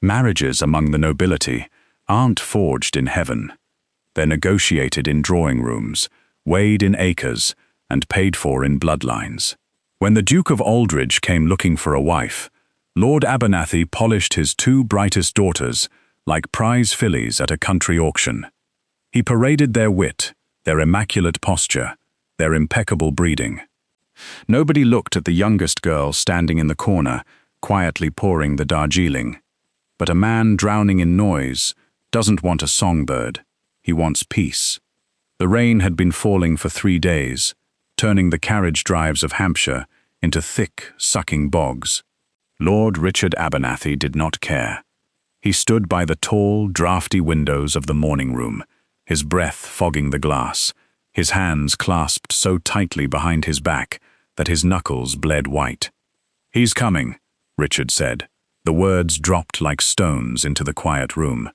Marriages among the nobility aren't forged in heaven. They're negotiated in drawing rooms, weighed in acres, and paid for in bloodlines. When the Duke of Aldridge came looking for a wife, Lord Abernathy polished his two brightest daughters like prize fillies at a country auction. He paraded their wit, their immaculate posture, their impeccable breeding. Nobody looked at the youngest girl standing in the corner, quietly pouring the Darjeeling. But a man drowning in noise doesn't want a songbird. He wants peace. The rain had been falling for 3 days, turning the carriage drives of Hampshire into thick, sucking bogs. Lord Richard Abernathy did not care. He stood by the tall, draughty windows of the morning room, his breath fogging the glass, his hands clasped so tightly behind his back that his knuckles bled white. "He's coming," Richard said. The words dropped like stones into the quiet room.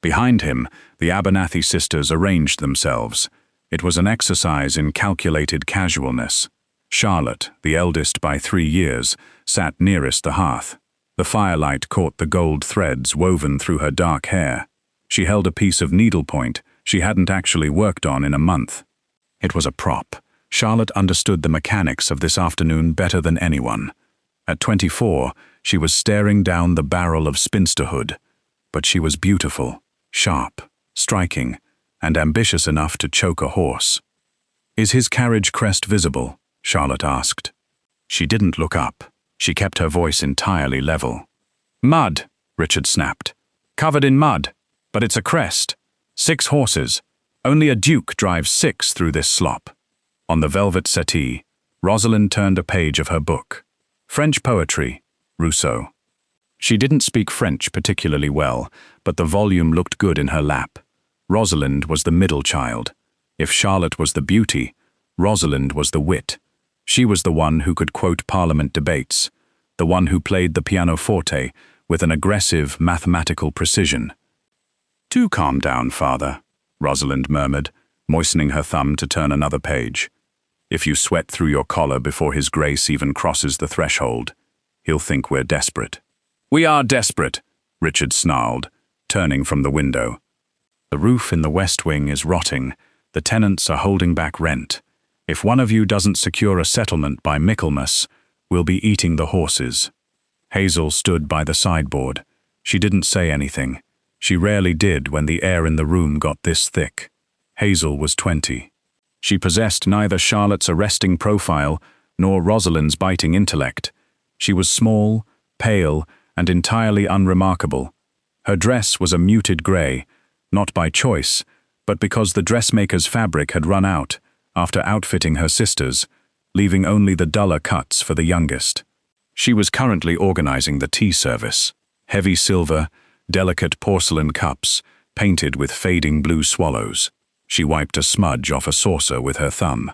Behind him, the Abernathy sisters arranged themselves. It was an exercise in calculated casualness. Charlotte, the eldest by 3 years, sat nearest the hearth. The firelight caught the gold threads woven through her dark hair. She held a piece of needlepoint she hadn't actually worked on in a month. It was a prop. Charlotte understood the mechanics of this afternoon better than anyone. At 24, she was staring down the barrel of spinsterhood, but she was beautiful, sharp, striking, and ambitious enough to choke a horse. "Is his carriage crest visible?" Charlotte asked. She didn't look up. She kept her voice entirely level. "Mud," Richard snapped. "Covered in mud, but it's a crest. 6 horses. Only a duke drives 6 through this slop." On the velvet settee, Rosalind turned a page of her book. French poetry, Rousseau. She didn't speak French particularly well, but the volume looked good in her lap. Rosalind was the middle child. If Charlotte was the beauty, Rosalind was the wit. She was the one who could quote Parliament debates, the one who played the pianoforte with an aggressive mathematical precision. "Do calm down, father," Rosalind murmured, moistening her thumb to turn another page. "If you sweat through your collar before His Grace even crosses the threshold, he'll think we're desperate." "We are desperate," Richard snarled, turning from the window. "The roof in the West Wing is rotting. The tenants are holding back rent. If one of you doesn't secure a settlement by Michaelmas, we'll be eating the horses." Hazel stood by the sideboard. She didn't say anything. She rarely did when the air in the room got this thick. Hazel was 20. She possessed neither Charlotte's arresting profile nor Rosalind's biting intellect. She was small, pale, and entirely unremarkable. Her dress was a muted grey, not by choice, but because the dressmaker's fabric had run out after outfitting her sisters, leaving only the duller cuts for the youngest. She was currently organizing the tea service. Heavy silver, delicate porcelain cups, painted with fading blue swallows. She wiped a smudge off a saucer with her thumb.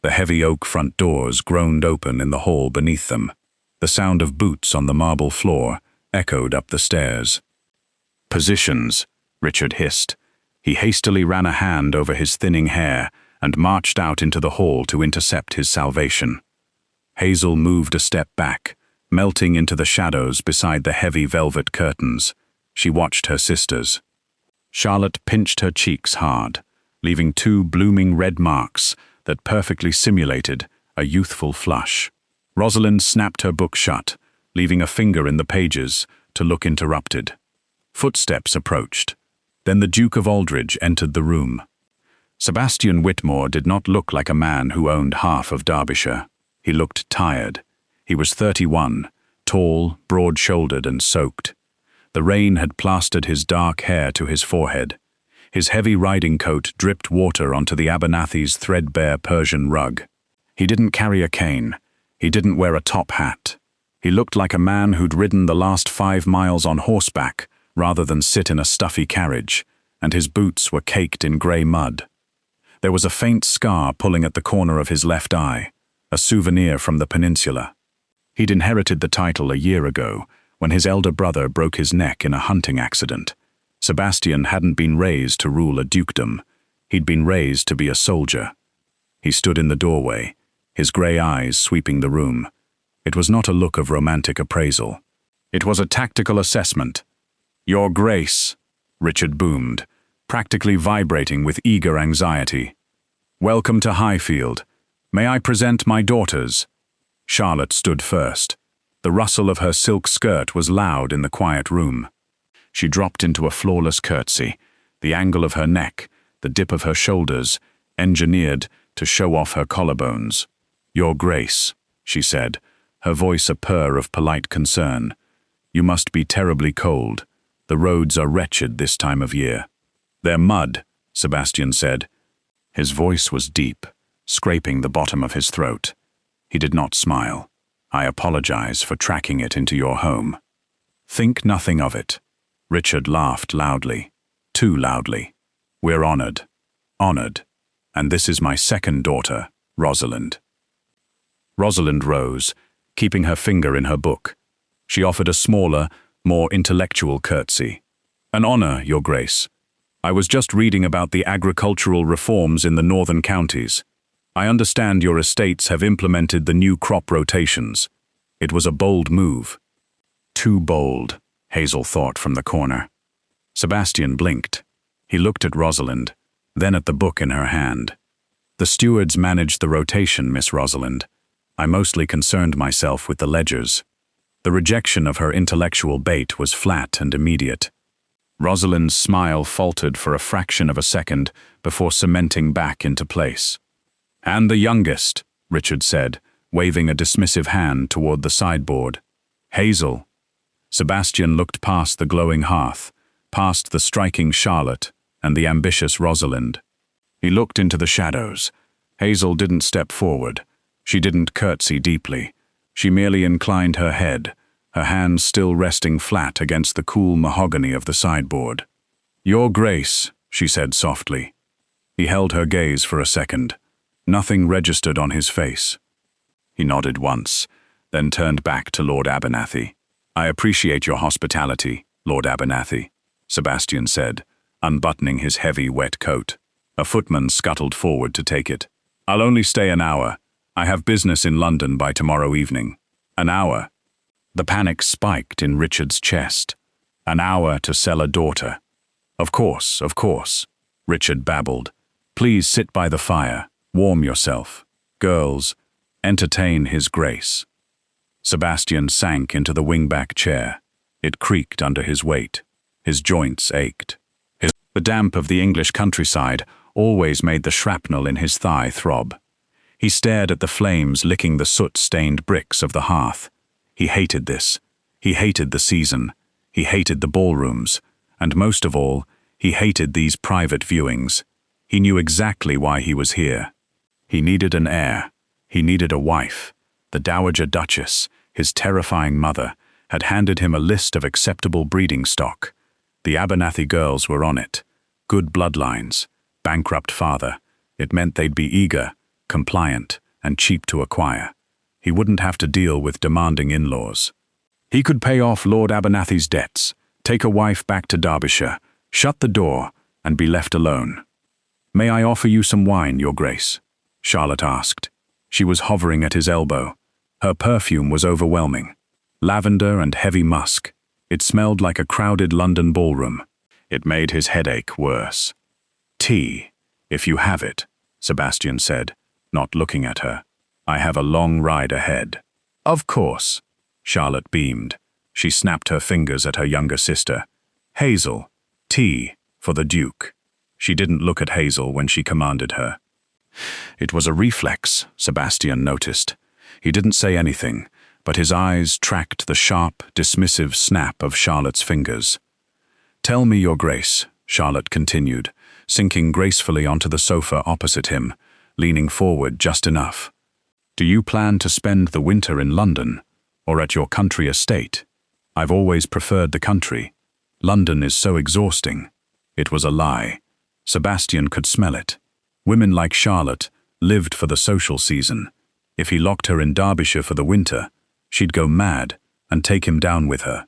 The heavy oak front doors groaned open in the hall beneath them. The sound of boots on the marble floor echoed up the stairs. "Positions," Richard hissed. He hastily ran a hand over his thinning hair and marched out into the hall to intercept his salvation. Hazel moved a step back, melting into the shadows beside the heavy velvet curtains. She watched her sisters. Charlotte pinched her cheeks hard, leaving 2 blooming red marks that perfectly simulated a youthful flush. Rosalind snapped her book shut, leaving a finger in the pages to look interrupted. Footsteps approached. Then the Duke of Aldridge entered the room. Sebastian Whitmore did not look like a man who owned half of Derbyshire. He looked tired. He was 31, tall, broad-shouldered and soaked. The rain had plastered his dark hair to his forehead. His heavy riding coat dripped water onto the Abernathy's threadbare Persian rug. He didn't carry a cane. He didn't wear a top hat. He looked like a man who'd ridden the last 5 miles on horseback rather than sit in a stuffy carriage, and his boots were caked in grey mud. There was a faint scar pulling at the corner of his left eye, a souvenir from the peninsula. He'd inherited the title a year ago, when his elder brother broke his neck in a hunting accident. Sebastian hadn't been raised to rule a dukedom. He'd been raised to be a soldier. He stood in the doorway, his grey eyes sweeping the room. It was not a look of romantic appraisal. It was a tactical assessment. "Your Grace," Richard boomed, practically vibrating with eager anxiety. "Welcome to Highfield. May I present my daughters?" Charlotte stood first. The rustle of her silk skirt was loud in the quiet room. She dropped into a flawless curtsy, the angle of her neck, the dip of her shoulders, engineered to show off her collarbones. "Your Grace," she said, her voice a purr of polite concern. "You must be terribly cold. The roads are wretched this time of year." "They're mud," Sebastian said. His voice was deep, scraping the bottom of his throat. He did not smile. "I apologize for tracking it into your home." "Think nothing of it." Richard laughed loudly, too loudly. "We're honored. Honored. And this is my second daughter, Rosalind." Rosalind rose, keeping her finger in her book. She offered a smaller, more intellectual curtsy. "An honor, Your Grace. I was just reading about the agricultural reforms in the northern counties. I understand your estates have implemented the new crop rotations. It was a bold move." "Too bold," Hazel thought from the corner. Sebastian blinked. He looked at Rosalind, then at the book in her hand. "The stewards managed the rotation, Miss Rosalind. I mostly concerned myself with the ledgers." The rejection of her intellectual bait was flat and immediate. Rosalind's smile faltered for a fraction of a second before cementing back into place. "And the youngest," Richard said, waving a dismissive hand toward the sideboard. "Hazel." Sebastian looked past the glowing hearth, past the striking Charlotte and the ambitious Rosalind. He looked into the shadows. Hazel didn't step forward. She didn't curtsy deeply. She merely inclined her head, her hands still resting flat against the cool mahogany of the sideboard. "Your Grace," she said softly. He held her gaze for a second. Nothing registered on his face. He nodded once, then turned back to Lord Abernathy. "I appreciate your hospitality, Lord Abernathy," Sebastian said, unbuttoning his heavy, wet coat. A footman scuttled forward to take it. "I'll only stay an hour. I have business in London by tomorrow evening." "An hour?" The panic spiked in Richard's chest. "An hour to sell a daughter." Of course," Richard babbled. "Please sit by the fire. Warm yourself. Girls, entertain His Grace." Sebastian sank into the wingback chair. It creaked under his weight. His joints ached. The damp of the English countryside always made the shrapnel in his thigh throb. He stared at the flames licking the soot-stained bricks of the hearth. He hated this. He hated the season. He hated the ballrooms. And most of all, he hated these private viewings. He knew exactly why he was here. He needed an heir. He needed a wife. The Dowager Duchess, his terrifying mother, had handed him a list of acceptable breeding stock. The Abernathy girls were on it. Good bloodlines. Bankrupt father. It meant they'd be eager, compliant, and cheap to acquire. He wouldn't have to deal with demanding in-laws. He could pay off Lord Abernathy's debts, take a wife back to Derbyshire, shut the door, and be left alone. "May I offer you some wine, Your Grace?" Charlotte asked. She was hovering at his elbow. Her perfume was overwhelming. Lavender and heavy musk. It smelled like a crowded London ballroom. It made his headache worse. "Tea, if you have it," Sebastian said, not looking at her. "I have a long ride ahead." "Of course." Charlotte beamed. She snapped her fingers at her younger sister. "Hazel, tea for the Duke." She didn't look at Hazel when she commanded her. It was a reflex, Sebastian noticed. He didn't say anything, but his eyes tracked the sharp, dismissive snap of Charlotte's fingers. "Tell me, Your Grace," Charlotte continued, sinking gracefully onto the sofa opposite him, leaning forward just enough. "Do you plan to spend the winter in London, or at your country estate? I've always preferred the country. London is so exhausting." It was a lie. Sebastian could smell it. Women like Charlotte lived for the social season. If he locked her in Derbyshire for the winter, she'd go mad and take him down with her.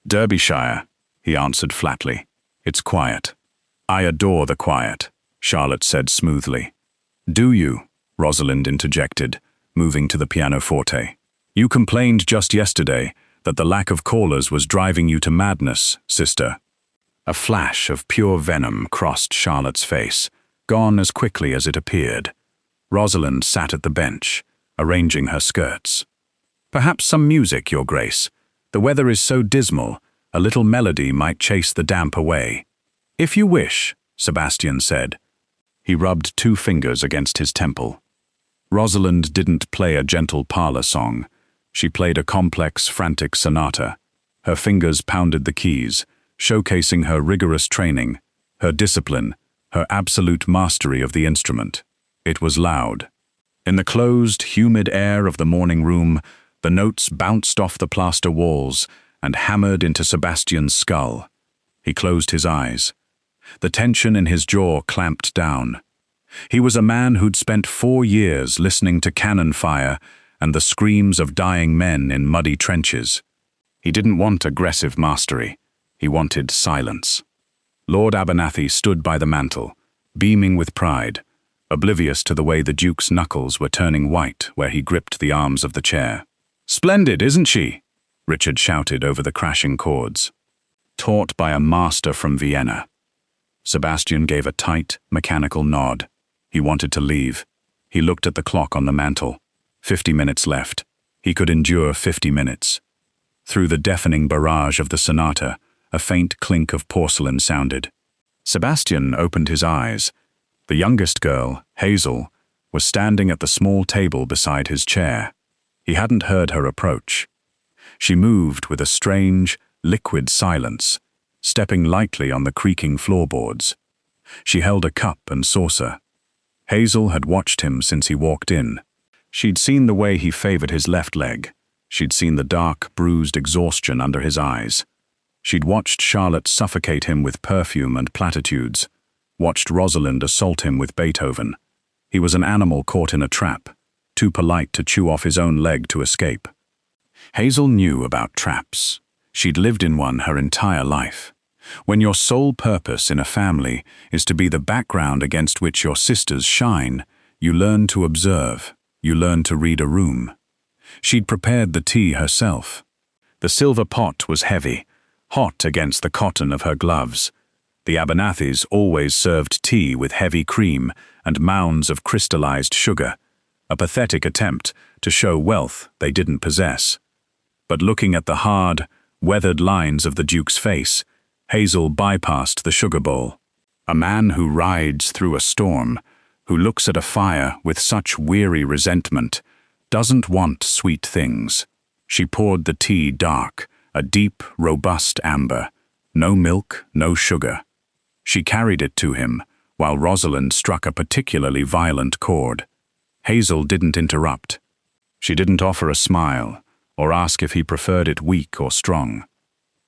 "Derbyshire," he answered flatly. "It's quiet." "I adore the quiet," Charlotte said smoothly. "Do you?" Rosalind interjected, moving to the pianoforte. "You complained just yesterday that the lack of callers was driving you to madness, sister. A flash of pure venom crossed Charlotte's face, gone as quickly as it appeared. Rosalind sat at the bench, arranging her skirts. Perhaps some music, Your Grace. The weather is so dismal, a little melody might chase the damp away. If you wish, Sebastian said. He rubbed 2 fingers against his temple. Rosalind didn't play a gentle parlor song. She played a complex, frantic sonata. Her fingers pounded the keys, showcasing her rigorous training, her discipline, her absolute mastery of the instrument. It was loud. In the closed, humid air of the morning room, the notes bounced off the plaster walls and hammered into Sebastian's skull. He closed his eyes. The tension in his jaw clamped down. He was a man who'd spent 4 years listening to cannon fire and the screams of dying men in muddy trenches. He didn't want aggressive mastery. He wanted silence. Lord Abernathy stood by the mantel, beaming with pride, oblivious to the way the Duke's knuckles were turning white where he gripped the arms of the chair. "Splendid, isn't she?" Richard shouted over the crashing chords. Taught by a master from Vienna. Sebastian gave a tight, mechanical nod. He wanted to leave. He looked at the clock on the mantel. 50 minutes left. He could endure 50 minutes. Through the deafening barrage of the sonata, a faint clink of porcelain sounded. Sebastian opened his eyes. The youngest girl, Hazel, was standing at the small table beside his chair. He hadn't heard her approach. She moved with a strange, liquid silence, stepping lightly on the creaking floorboards. She held a cup and saucer. Hazel had watched him since he walked in. She'd seen the way he favored his left leg. She'd seen the dark, bruised exhaustion under his eyes. She'd watched Charlotte suffocate him with perfume and platitudes, watched Rosalind assault him with Beethoven. He was an animal caught in a trap, too polite to chew off his own leg to escape. Hazel knew about traps. She'd lived in one her entire life. When your sole purpose in a family is to be the background against which your sisters shine, you learn to observe, you learn to read a room. She'd prepared the tea herself. The silver pot was heavy, hot against the cotton of her gloves. The Abernathys always served tea with heavy cream and mounds of crystallized sugar, a pathetic attempt to show wealth they didn't possess. But looking at the hard, weathered lines of the Duke's face, Hazel bypassed the sugar bowl. A man who rides through a storm, who looks at a fire with such weary resentment, doesn't want sweet things. She poured the tea dark, a deep, robust amber. No milk, no sugar. She carried it to him, while Rosalind struck a particularly violent chord. Hazel didn't interrupt. She didn't offer a smile, or ask if he preferred it weak or strong.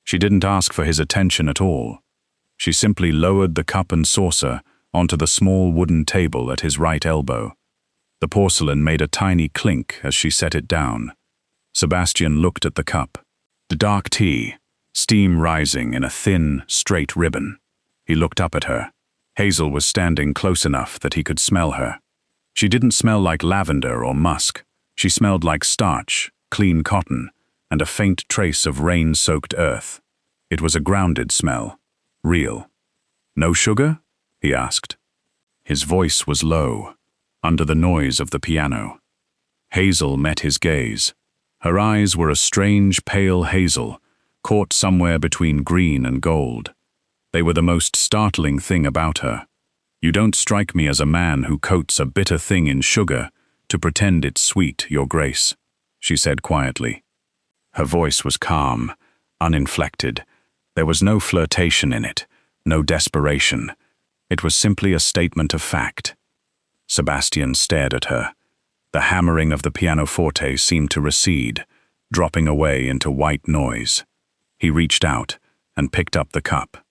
She didn't ask for his attention at all. She simply lowered the cup and saucer onto the small wooden table at his right elbow. The porcelain made a tiny clink as she set it down. Sebastian looked at the cup. The dark tea, steam rising in a thin, straight ribbon. He looked up at her. Hazel was standing close enough that he could smell her. She didn't smell like lavender or musk. She smelled like starch, clean cotton, and a faint trace of rain-soaked earth. It was a grounded smell, real. "No sugar?" he asked. His voice was low, under the noise of the piano. Hazel met his gaze. Her eyes were a strange pale hazel, caught somewhere between green and gold. They were the most startling thing about her. "You don't strike me as a man who coats a bitter thing in sugar to pretend it's sweet, Your Grace," she said quietly. Her voice was calm, uninflected. There was no flirtation in it, no desperation. It was simply a statement of fact. Sebastian stared at her. The hammering of the pianoforte seemed to recede, dropping away into white noise. He reached out and picked up the cup.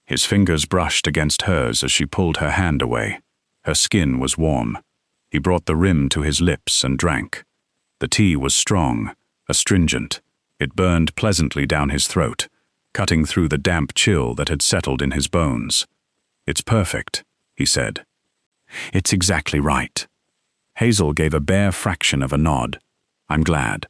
His fingers brushed against hers as she pulled her hand away. Her skin was warm. He brought the rim to his lips and drank. The tea was strong, astringent. It burned pleasantly down his throat, cutting through the damp chill that had settled in his bones. "It's perfect," he said. "It's exactly right." Hazel gave a bare fraction of a nod. "I'm glad."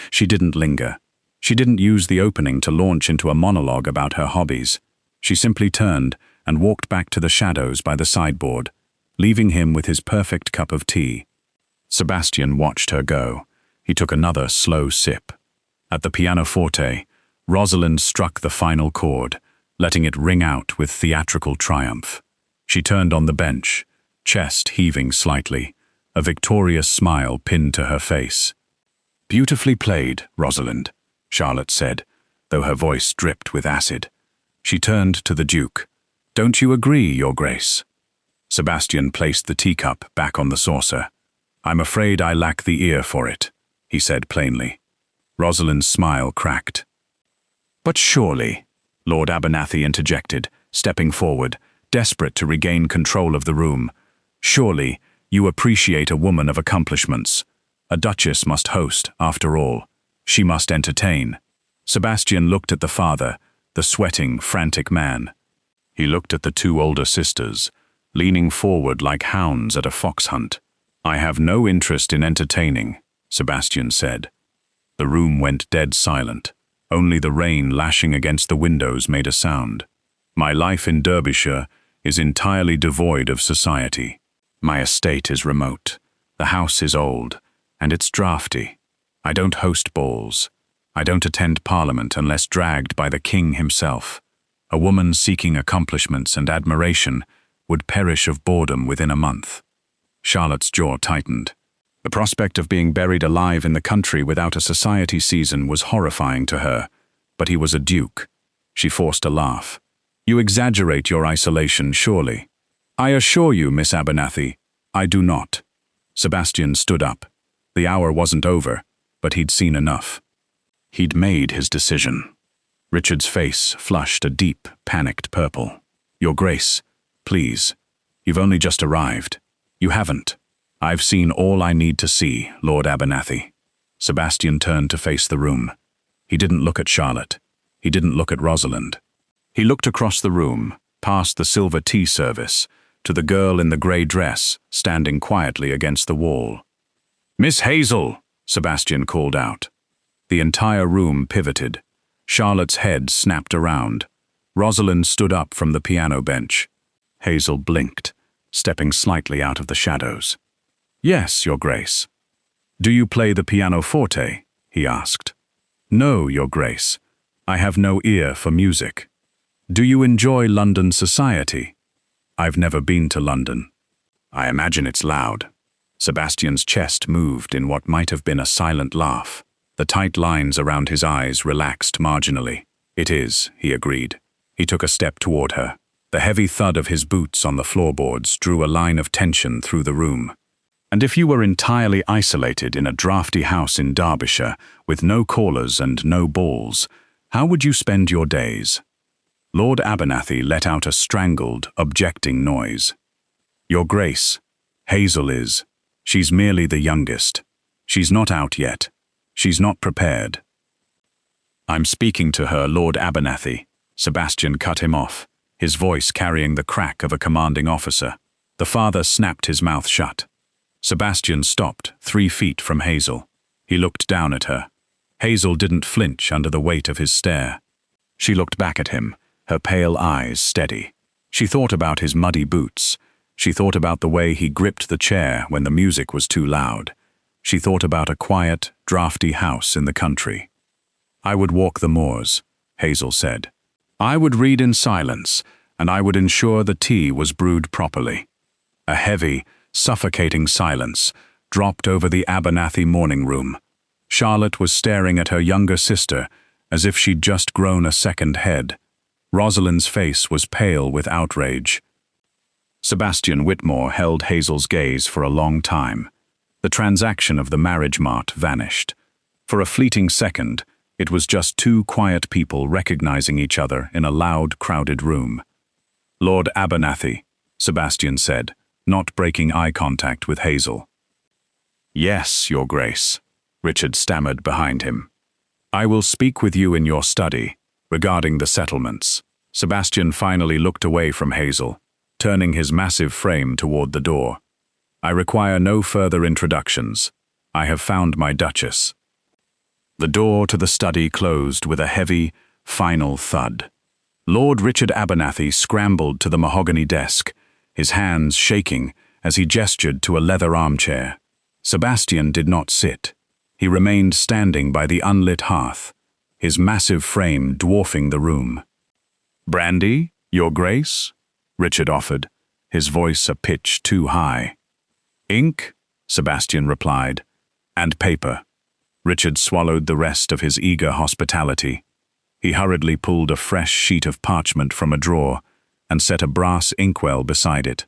She didn't linger. She didn't use the opening to launch into a monologue about her hobbies. She simply turned and walked back to the shadows by the sideboard, leaving him with his perfect cup of tea. Sebastian watched her go. He took another slow sip. At the pianoforte, Rosalind struck the final chord, letting it ring out with theatrical triumph. She turned on the bench, chest heaving slightly, a victorious smile pinned to her face. "Beautifully played, Rosalind," Charlotte said, though her voice dripped with acid. She turned to the Duke. "Don't you agree, Your Grace?" Sebastian placed the teacup back on the saucer. "I'm afraid I lack the ear for it," he said plainly. Rosalind's smile cracked. "But surely," Lord Abernathy interjected, stepping forward, desperate to regain control of the room. "Surely, you appreciate a woman of accomplishments. A duchess must host, after all. She must entertain." Sebastian looked at the father, the sweating, frantic man. He looked at the two older sisters, leaning forward like hounds at a fox hunt. "I have no interest in entertaining," Sebastian said. The room went dead silent. Only the rain lashing against the windows made a sound. "My life in Derbyshire is entirely devoid of society. My estate is remote. The house is old, and it's draughty. I don't host balls. I don't attend Parliament unless dragged by the king himself. A woman seeking accomplishments and admiration would perish of boredom within a month." Charlotte's jaw tightened. The prospect of being buried alive in the country without a society season was horrifying to her, but he was a duke. She forced a laugh. "You exaggerate your isolation, surely." "I assure you, Miss Abernathy, I do not." Sebastian stood up. The hour wasn't over, but he'd seen enough. He'd made his decision. Richard's face flushed a deep, panicked purple. "Your Grace, please. You've only just arrived." "You haven't. I've seen all I need to see, Lord Abernathy." Sebastian turned to face the room. He didn't look at Charlotte. He didn't look at Rosalind. He looked across the room, past the silver tea service, to the girl in the grey dress, standing quietly against the wall. "Miss Hazel!" Sebastian called out. The entire room pivoted. Charlotte's head snapped around. Rosalind stood up from the piano bench. Hazel blinked, stepping slightly out of the shadows. "Yes, Your Grace." "Do you play the pianoforte?" he asked. "No, Your Grace. I have no ear for music." "Do you enjoy London society?" "I've never been to London." "I imagine it's loud." Sebastian's chest moved in what might have been a silent laugh. The tight lines around his eyes relaxed marginally. "It is," he agreed. He took a step toward her. The heavy thud of his boots on the floorboards drew a line of tension through the room. "And if you were entirely isolated in a draughty house in Derbyshire, with no callers and no balls, how would you spend your days?" Lord Abernathy let out a strangled, objecting noise. "Your Grace, Hazel is. She's merely the youngest. She's not out yet. She's not prepared." "I'm speaking to her, Lord Abernathy." Sebastian cut him off, his voice carrying the crack of a commanding officer. The father snapped his mouth shut. Sebastian stopped 3 feet from Hazel. He looked down at her. Hazel didn't flinch under the weight of his stare. She looked back at him, her pale eyes steady. She thought about his muddy boots. She thought about the way he gripped the chair when the music was too loud. She thought about a quiet, draughty house in the country. "I would walk the moors," Hazel said. "I would read in silence, and I would ensure the tea was brewed properly." A heavy, suffocating silence dropped over the Abernathy morning room. Charlotte was staring at her younger sister as if she'd just grown a second head. Rosalind's face was pale with outrage. Sebastian Whitmore held Hazel's gaze for a long time. The transaction of the marriage mart vanished. For a fleeting second, it was just two quiet people recognizing each other in a loud, crowded room. "Lord Abernathy," Sebastian said, not breaking eye contact with Hazel. "Yes, Your Grace," Richard stammered behind him. "I will speak with you in your study, regarding the settlements." Sebastian finally looked away from Hazel, turning his massive frame toward the door. "I require no further introductions. I have found my duchess." The door to the study closed with a heavy, final thud. Lord Richard Abernathy scrambled to the mahogany desk, his hands shaking as he gestured to a leather armchair. Sebastian did not sit. He remained standing by the unlit hearth, his massive frame dwarfing the room. "Brandy, Your Grace?" Richard offered, his voice a pitch too high. "Ink?" Sebastian replied. "And paper." Richard swallowed the rest of his eager hospitality. He hurriedly pulled a fresh sheet of parchment from a drawer and set a brass inkwell beside it.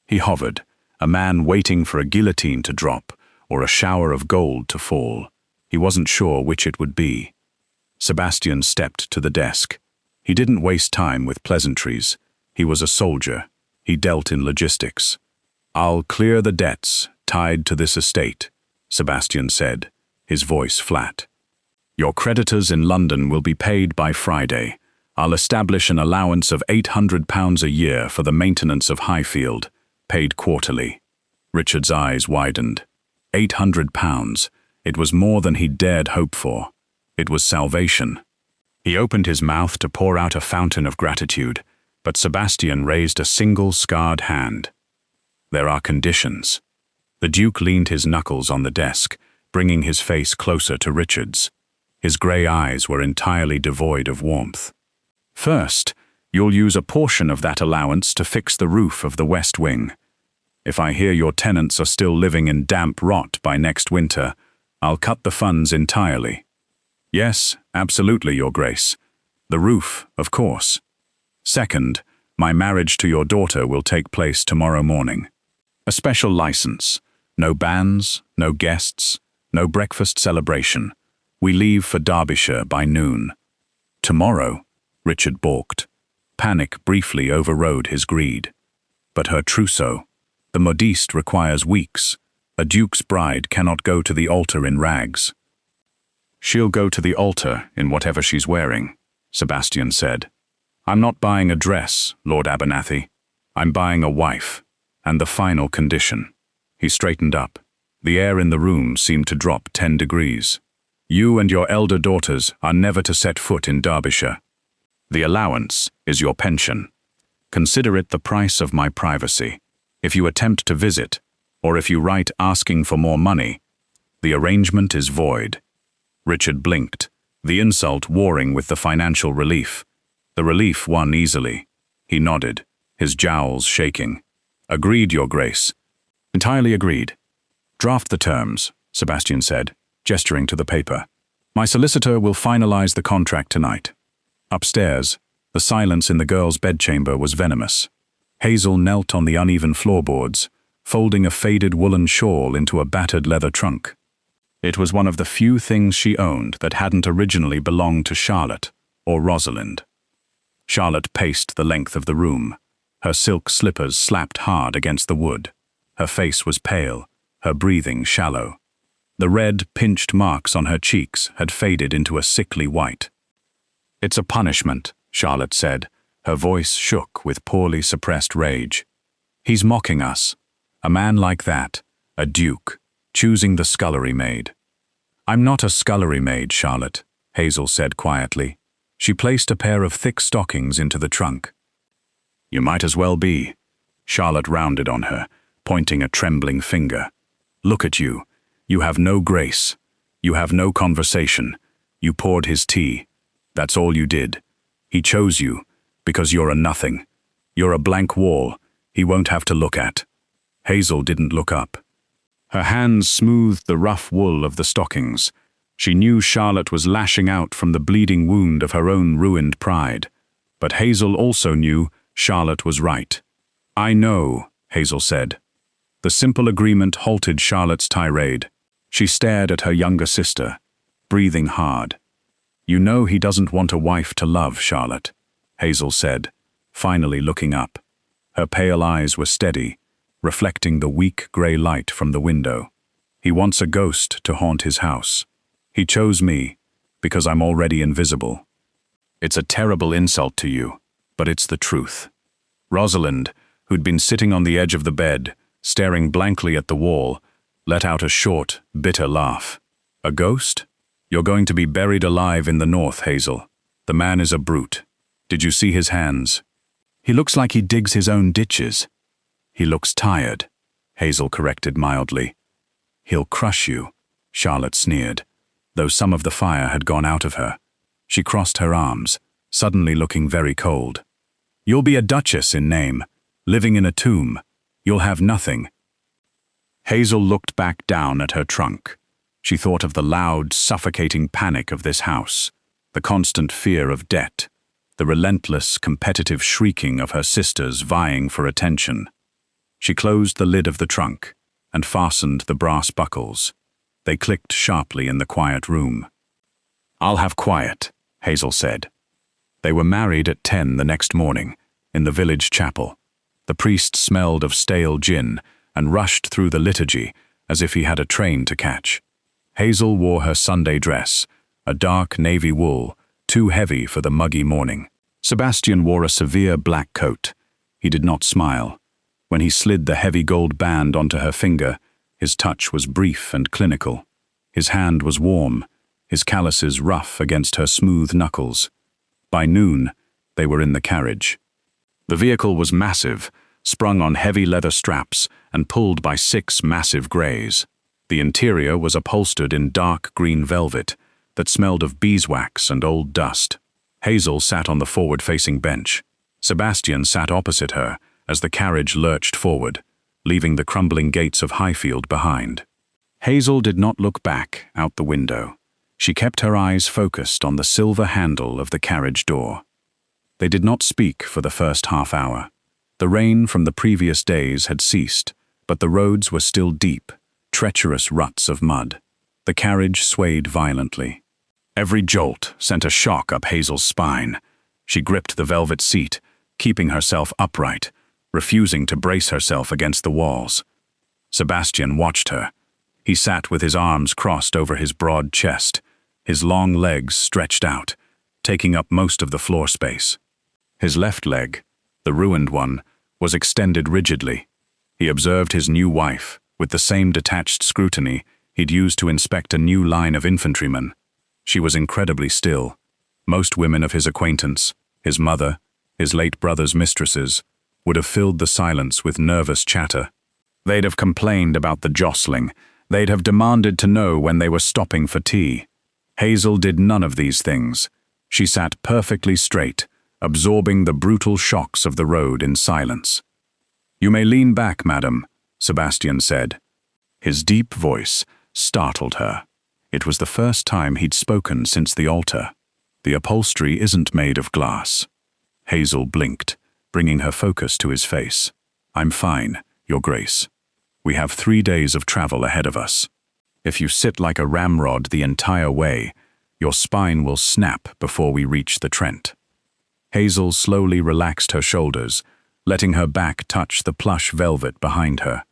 He hovered, a man waiting for a guillotine to drop or a shower of gold to fall. He wasn't sure which it would be. Sebastian stepped to the desk. He didn't waste time with pleasantries. He was a soldier. He dealt in logistics. "I'll clear the debts tied to this estate," Sebastian said, his voice flat. "Your creditors in London will be paid by Friday. I'll establish an allowance of £800 a year for the maintenance of Highfield, paid quarterly." Richard's eyes widened. £800. It was more than he dared hope for. It was salvation. He opened his mouth to pour out a fountain of gratitude, but Sebastian raised a single scarred hand. "There are conditions." The Duke leaned his knuckles on the desk, bringing his face closer to Richard's. His grey eyes were entirely devoid of warmth. "First, you'll use a portion of that allowance to fix the roof of the West Wing. If I hear your tenants are still living in damp rot by next winter, I'll cut the funds entirely." "Yes, absolutely, Your Grace. The roof, of course." "Second, my marriage to your daughter will take place tomorrow morning. A special license. No bands, no guests, no breakfast celebration. We leave for Derbyshire by noon." "Tomorrow?" Richard balked. Panic briefly overrode his greed. "But her trousseau. The modiste requires weeks. A duke's bride cannot go to the altar in rags." "She'll go to the altar in whatever she's wearing," Sebastian said. "I'm not buying a dress, Lord Abernathy. I'm buying a wife, and the final condition." He straightened up. The air in the room seemed to drop 10 degrees. "You and your elder daughters are never to set foot in Derbyshire. The allowance is your pension. Consider it the price of my privacy. If you attempt to visit, or if you write asking for more money, the arrangement is void." Richard blinked, the insult warring with the financial relief. The relief won easily. He nodded, his jowls shaking. "Agreed, Your Grace." "Entirely agreed." "Draft the terms," Sebastian said, gesturing to the paper. "My solicitor will finalize the contract tonight." Upstairs, the silence in the girl's bedchamber was venomous. Hazel knelt on the uneven floorboards, folding a faded woolen shawl into a battered leather trunk. It was one of the few things she owned that hadn't originally belonged to Charlotte or Rosalind. Charlotte paced the length of the room. Her silk slippers slapped hard against the wood. Her face was pale, her breathing shallow. The red, pinched marks on her cheeks had faded into a sickly white. "It's a punishment," Charlotte said. Her voice shook with poorly suppressed rage. "He's mocking us. A man like that, a duke, choosing the scullery maid." "I'm not a scullery maid, Charlotte," Hazel said quietly. She placed a pair of thick stockings into the trunk. "You might as well be." Charlotte rounded on her, pointing a trembling finger. "Look at you. You have no grace. You have no conversation. You poured his tea. That's all you did. He chose you, because you're a nothing. You're a blank wall he won't have to look at." Hazel didn't look up. Her hands smoothed the rough wool of the stockings. She knew Charlotte was lashing out from the bleeding wound of her own ruined pride. But Hazel also knew Charlotte was right. "I know," Hazel said. The simple agreement halted Charlotte's tirade. She stared at her younger sister, breathing hard. "You know he doesn't want a wife to love, Charlotte," Hazel said, finally looking up. Her pale eyes were steady, reflecting the weak grey light from the window. "He wants a ghost to haunt his house. He chose me, because I'm already invisible. It's a terrible insult to you, but it's the truth." Rosalind, who'd been sitting on the edge of the bed, staring blankly at the wall, let out a short, bitter laugh. "A ghost? You're going to be buried alive in the north, Hazel. The man is a brute. Did you see his hands? He looks like he digs his own ditches. He looks tired, Hazel corrected mildly. He'll crush you, Charlotte sneered, though some of the fire had gone out of her. She crossed her arms, suddenly looking very cold. You'll be a duchess in name, living in a tomb. You'll have nothing. Hazel looked back down at her trunk. She thought of the loud, suffocating panic of this house, the constant fear of debt, the relentless, competitive shrieking of her sisters vying for attention. She closed the lid of the trunk and fastened the brass buckles. They clicked sharply in the quiet room. I'll have quiet, Hazel said. They were married at 10 the next morning, in the village chapel. The priest smelled of stale gin and rushed through the liturgy as if he had a train to catch. Hazel wore her Sunday dress, a dark navy wool, too heavy for the muggy morning. Sebastian wore a severe black coat. He did not smile. When he slid the heavy gold band onto her finger, his touch was brief and clinical. His hand was warm, his calluses rough against her smooth knuckles. By noon, they were in the carriage. The vehicle was massive, sprung on heavy leather straps and pulled by 6 massive greys. The interior was upholstered in dark green velvet that smelled of beeswax and old dust. Hazel sat on the forward-facing bench. Sebastian sat opposite her as the carriage lurched forward, leaving the crumbling gates of Highfield behind. Hazel did not look back out the window. She kept her eyes focused on the silver handle of the carriage door. They did not speak for the first half hour. The rain from the previous days had ceased, but the roads were still deep, treacherous ruts of mud. The carriage swayed violently. Every jolt sent a shock up Hazel's spine. She gripped the velvet seat, keeping herself upright, refusing to brace herself against the walls. Sebastian watched her. He sat with his arms crossed over his broad chest, his long legs stretched out, taking up most of the floor space. His left leg, the ruined one, was extended rigidly. He observed his new wife with the same detached scrutiny he'd used to inspect a new line of infantrymen. She was incredibly still. Most women of his acquaintance, his mother, his late brother's mistresses, would have filled the silence with nervous chatter. They'd have complained about the jostling. They'd have demanded to know when they were stopping for tea. Hazel did none of these things. She sat perfectly straight, absorbing the brutal shocks of the road in silence. "You may lean back, madam," Sebastian said. His deep voice startled her. It was the first time he'd spoken since the altar. "The upholstery isn't made of glass." Hazel blinked, bringing her focus to his face. "I'm fine, Your Grace. We have 3 days of travel ahead of us. If you sit like a ramrod the entire way, your spine will snap before we reach the Trent." Hazel slowly relaxed her shoulders, letting her back touch the plush velvet behind her.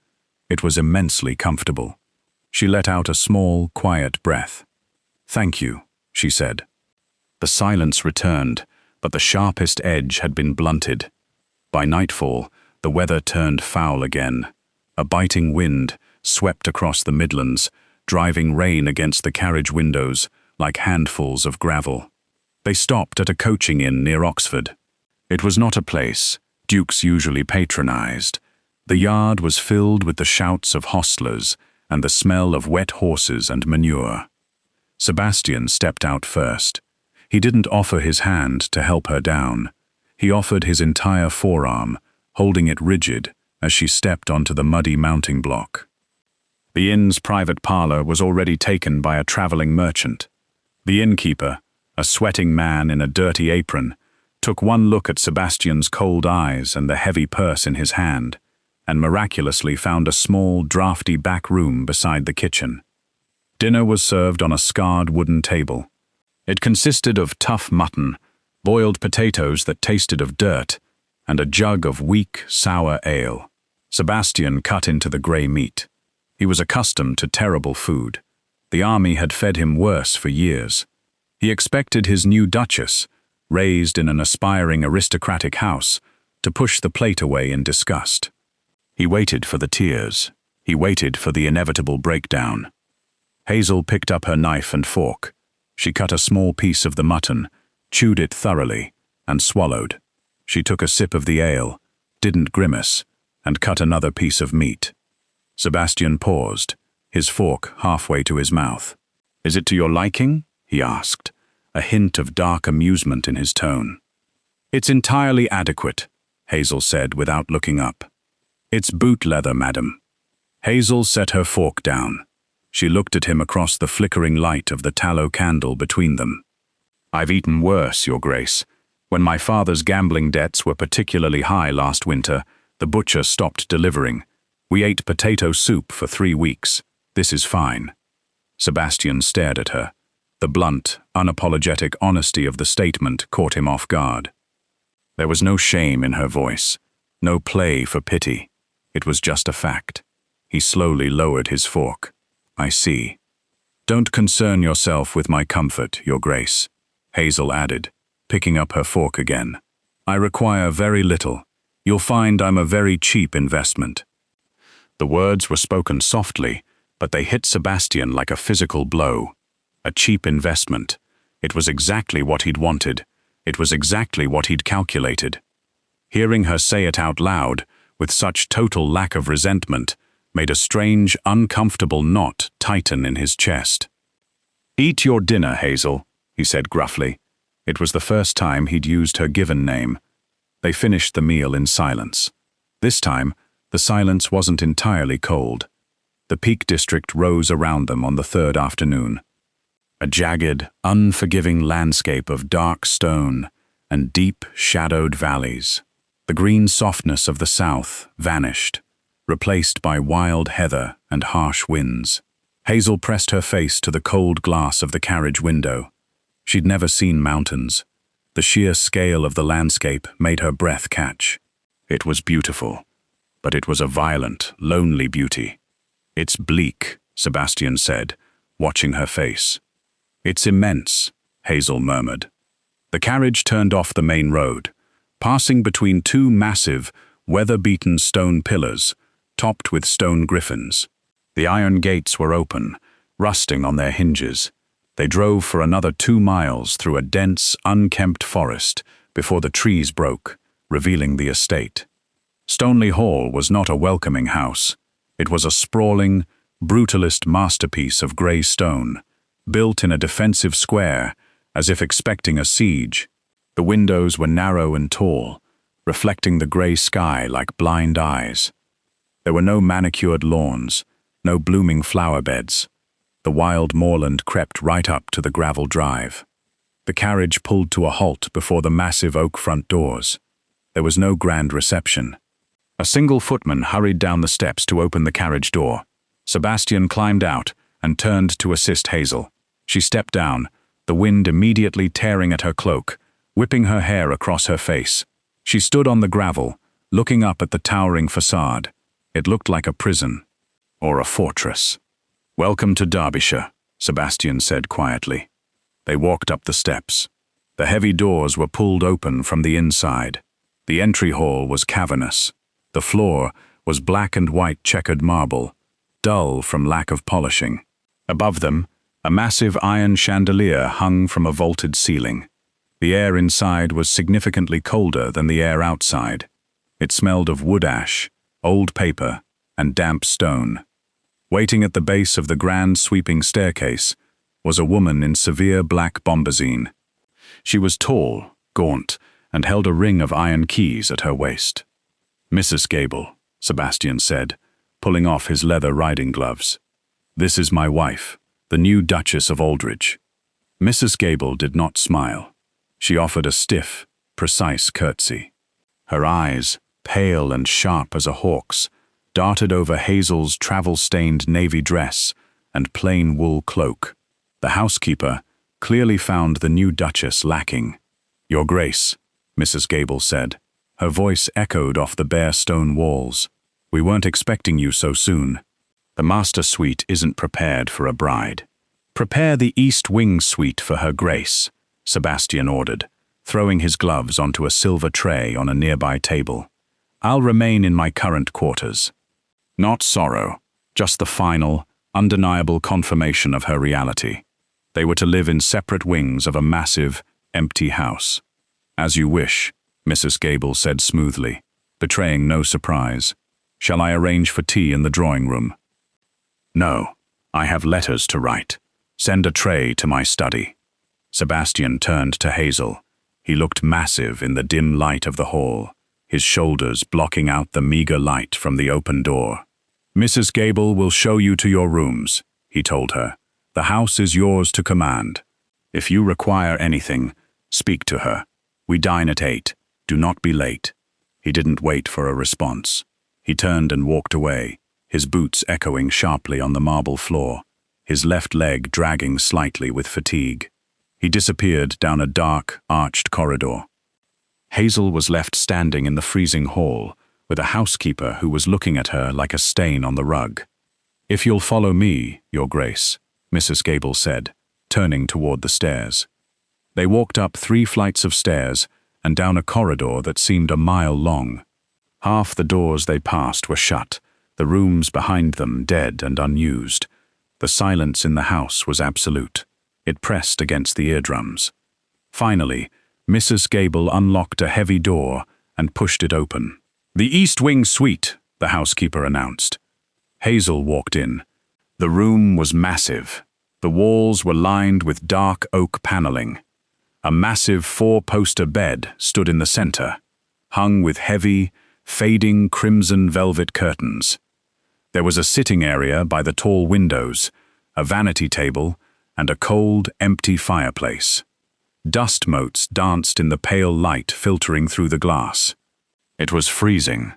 It was immensely comfortable. She let out a small, quiet breath. "Thank you," she said. The silence returned, but the sharpest edge had been blunted. By nightfall, the weather turned foul again. A biting wind swept across the Midlands, driving rain against the carriage windows like handfuls of gravel. They stopped at a coaching inn near Oxford. It was not a place dukes usually patronized. The yard was filled with the shouts of hostlers and the smell of wet horses and manure. Sebastian stepped out first. He didn't offer his hand to help her down. He offered his entire forearm, holding it rigid as she stepped onto the muddy mounting block. The inn's private parlor was already taken by a traveling merchant. The innkeeper, a sweating man in a dirty apron, took one look at Sebastian's cold eyes and the heavy purse in his hand, and miraculously found a small, drafty back room beside the kitchen. Dinner was served on a scarred wooden table. It consisted of tough mutton, boiled potatoes that tasted of dirt, and a jug of weak, sour ale. Sebastian cut into the grey meat. He was accustomed to terrible food. The army had fed him worse for years. He expected his new duchess, raised in an aspiring aristocratic house, to push the plate away in disgust. He waited for the tears. He waited for the inevitable breakdown. Hazel picked up her knife and fork. She cut a small piece of the mutton, chewed it thoroughly, and swallowed. She took a sip of the ale, didn't grimace, and cut another piece of meat. Sebastian paused, his fork halfway to his mouth. "Is it to your liking?" he asked, a hint of dark amusement in his tone. "It's entirely adequate," Hazel said without looking up. "It's boot leather, madam." Hazel set her fork down. She looked at him across the flickering light of the tallow candle between them. "I've eaten worse, Your Grace. When my father's gambling debts were particularly high last winter, the butcher stopped delivering. We ate potato soup for 3 weeks. This is fine." Sebastian stared at her. The blunt, unapologetic honesty of the statement caught him off guard. There was no shame in her voice, no play for pity. It was just a fact. He slowly lowered his fork. "I see. Don't concern yourself with my comfort, Your Grace," Hazel added, picking up her fork again. "I require very little. You'll find I'm a very cheap investment." The words were spoken softly, but they hit Sebastian like a physical blow. A cheap investment. It was exactly what he'd wanted. It was exactly what he'd calculated. Hearing her say it out loud, with such total lack of resentment, made a strange, uncomfortable knot tighten in his chest. "Eat your dinner, Hazel," he said gruffly. It was the first time he'd used her given name. They finished the meal in silence. This time, the silence wasn't entirely cold. The Peak District rose around them on the third afternoon. A jagged, unforgiving landscape of dark stone and deep, shadowed valleys. The green softness of the south vanished, replaced by wild heather and harsh winds. Hazel pressed her face to the cold glass of the carriage window. She'd never seen mountains. The sheer scale of the landscape made her breath catch. It was beautiful, but it was a violent, lonely beauty. "It's bleak," Sebastian said, watching her face. "It's immense," Hazel murmured. The carriage turned off the main road, passing between 2 massive, weather-beaten stone pillars, topped with stone griffins. The iron gates were open, rusting on their hinges. They drove for another 2 miles through a dense, unkempt forest before the trees broke, revealing the estate. Stoneleigh Hall was not a welcoming house. It was a sprawling, brutalist masterpiece of grey stone, built in a defensive square, as if expecting a siege. The windows were narrow and tall, reflecting the grey sky like blind eyes. There were no manicured lawns, no blooming flower beds. The wild moorland crept right up to the gravel drive. The carriage pulled to a halt before the massive oak front doors. There was no grand reception. A single footman hurried down the steps to open the carriage door. Sebastian climbed out and turned to assist Hazel. She stepped down, the wind immediately tearing at her cloak, whipping her hair across her face. She stood on the gravel, looking up at the towering facade. It looked like a prison, or a fortress. "Welcome to Derbyshire," Sebastian said quietly. They walked up the steps. The heavy doors were pulled open from the inside. The entry hall was cavernous. The floor was black and white checkered marble, dull from lack of polishing. Above them, a massive iron chandelier hung from a vaulted ceiling. The air inside was significantly colder than the air outside. It smelled of wood ash, old paper, and damp stone. Waiting at the base of the grand sweeping staircase was a woman in severe black bombazine. She was tall, gaunt, and held a ring of iron keys at her waist. "Mrs. Gable," Sebastian said, pulling off his leather riding gloves. "This is my wife, the new Duchess of Aldridge." Mrs. Gable did not smile. She offered a stiff, precise curtsy. Her eyes, pale and sharp as a hawk's, darted over Hazel's travel-stained navy dress and plain wool cloak. The housekeeper clearly found the new Duchess lacking. "Your Grace," Mrs. Gable said. Her voice echoed off the bare stone walls. "We weren't expecting you so soon. The master suite isn't prepared for a bride." "Prepare the East Wing suite for her Grace," Sebastian ordered, throwing his gloves onto a silver tray on a nearby table. "I'll remain in my current quarters." Not sorrow, just the final, undeniable confirmation of her reality. They were to live in separate wings of a massive, empty house. "As you wish," Mrs. Gable said smoothly, betraying no surprise. "Shall I arrange for tea in the drawing room?" "No, I have letters to write. Send a tray to my study." Sebastian turned to Hazel. He looked massive in the dim light of the hall, his shoulders blocking out the meager light from the open door. "Mrs. Gable will show you to your rooms," he told her. "The house is yours to command. If you require anything, speak to her. We dine at 8. Do not be late." He didn't wait for a response. He turned and walked away, his boots echoing sharply on the marble floor, his left leg dragging slightly with fatigue. He disappeared down a dark, arched corridor. Hazel was left standing in the freezing hall, with a housekeeper who was looking at her like a stain on the rug. "If you'll follow me, Your Grace," Mrs. Gable said, turning toward the stairs. They walked up 3 flights of stairs and down a corridor that seemed a mile long. Half the doors they passed were shut, the rooms behind them dead and unused. The silence in the house was absolute. It pressed against the eardrums. Finally, Mrs. Gable unlocked a heavy door and pushed it open. "The East Wing Suite," the housekeeper announced. Hazel walked in. The room was massive. The walls were lined with dark oak paneling. A massive 4-poster bed stood in the center, hung with heavy, fading crimson velvet curtains. There was a sitting area by the tall windows, a vanity table, and a cold, empty fireplace. Dust motes danced in the pale light filtering through the glass. It was freezing.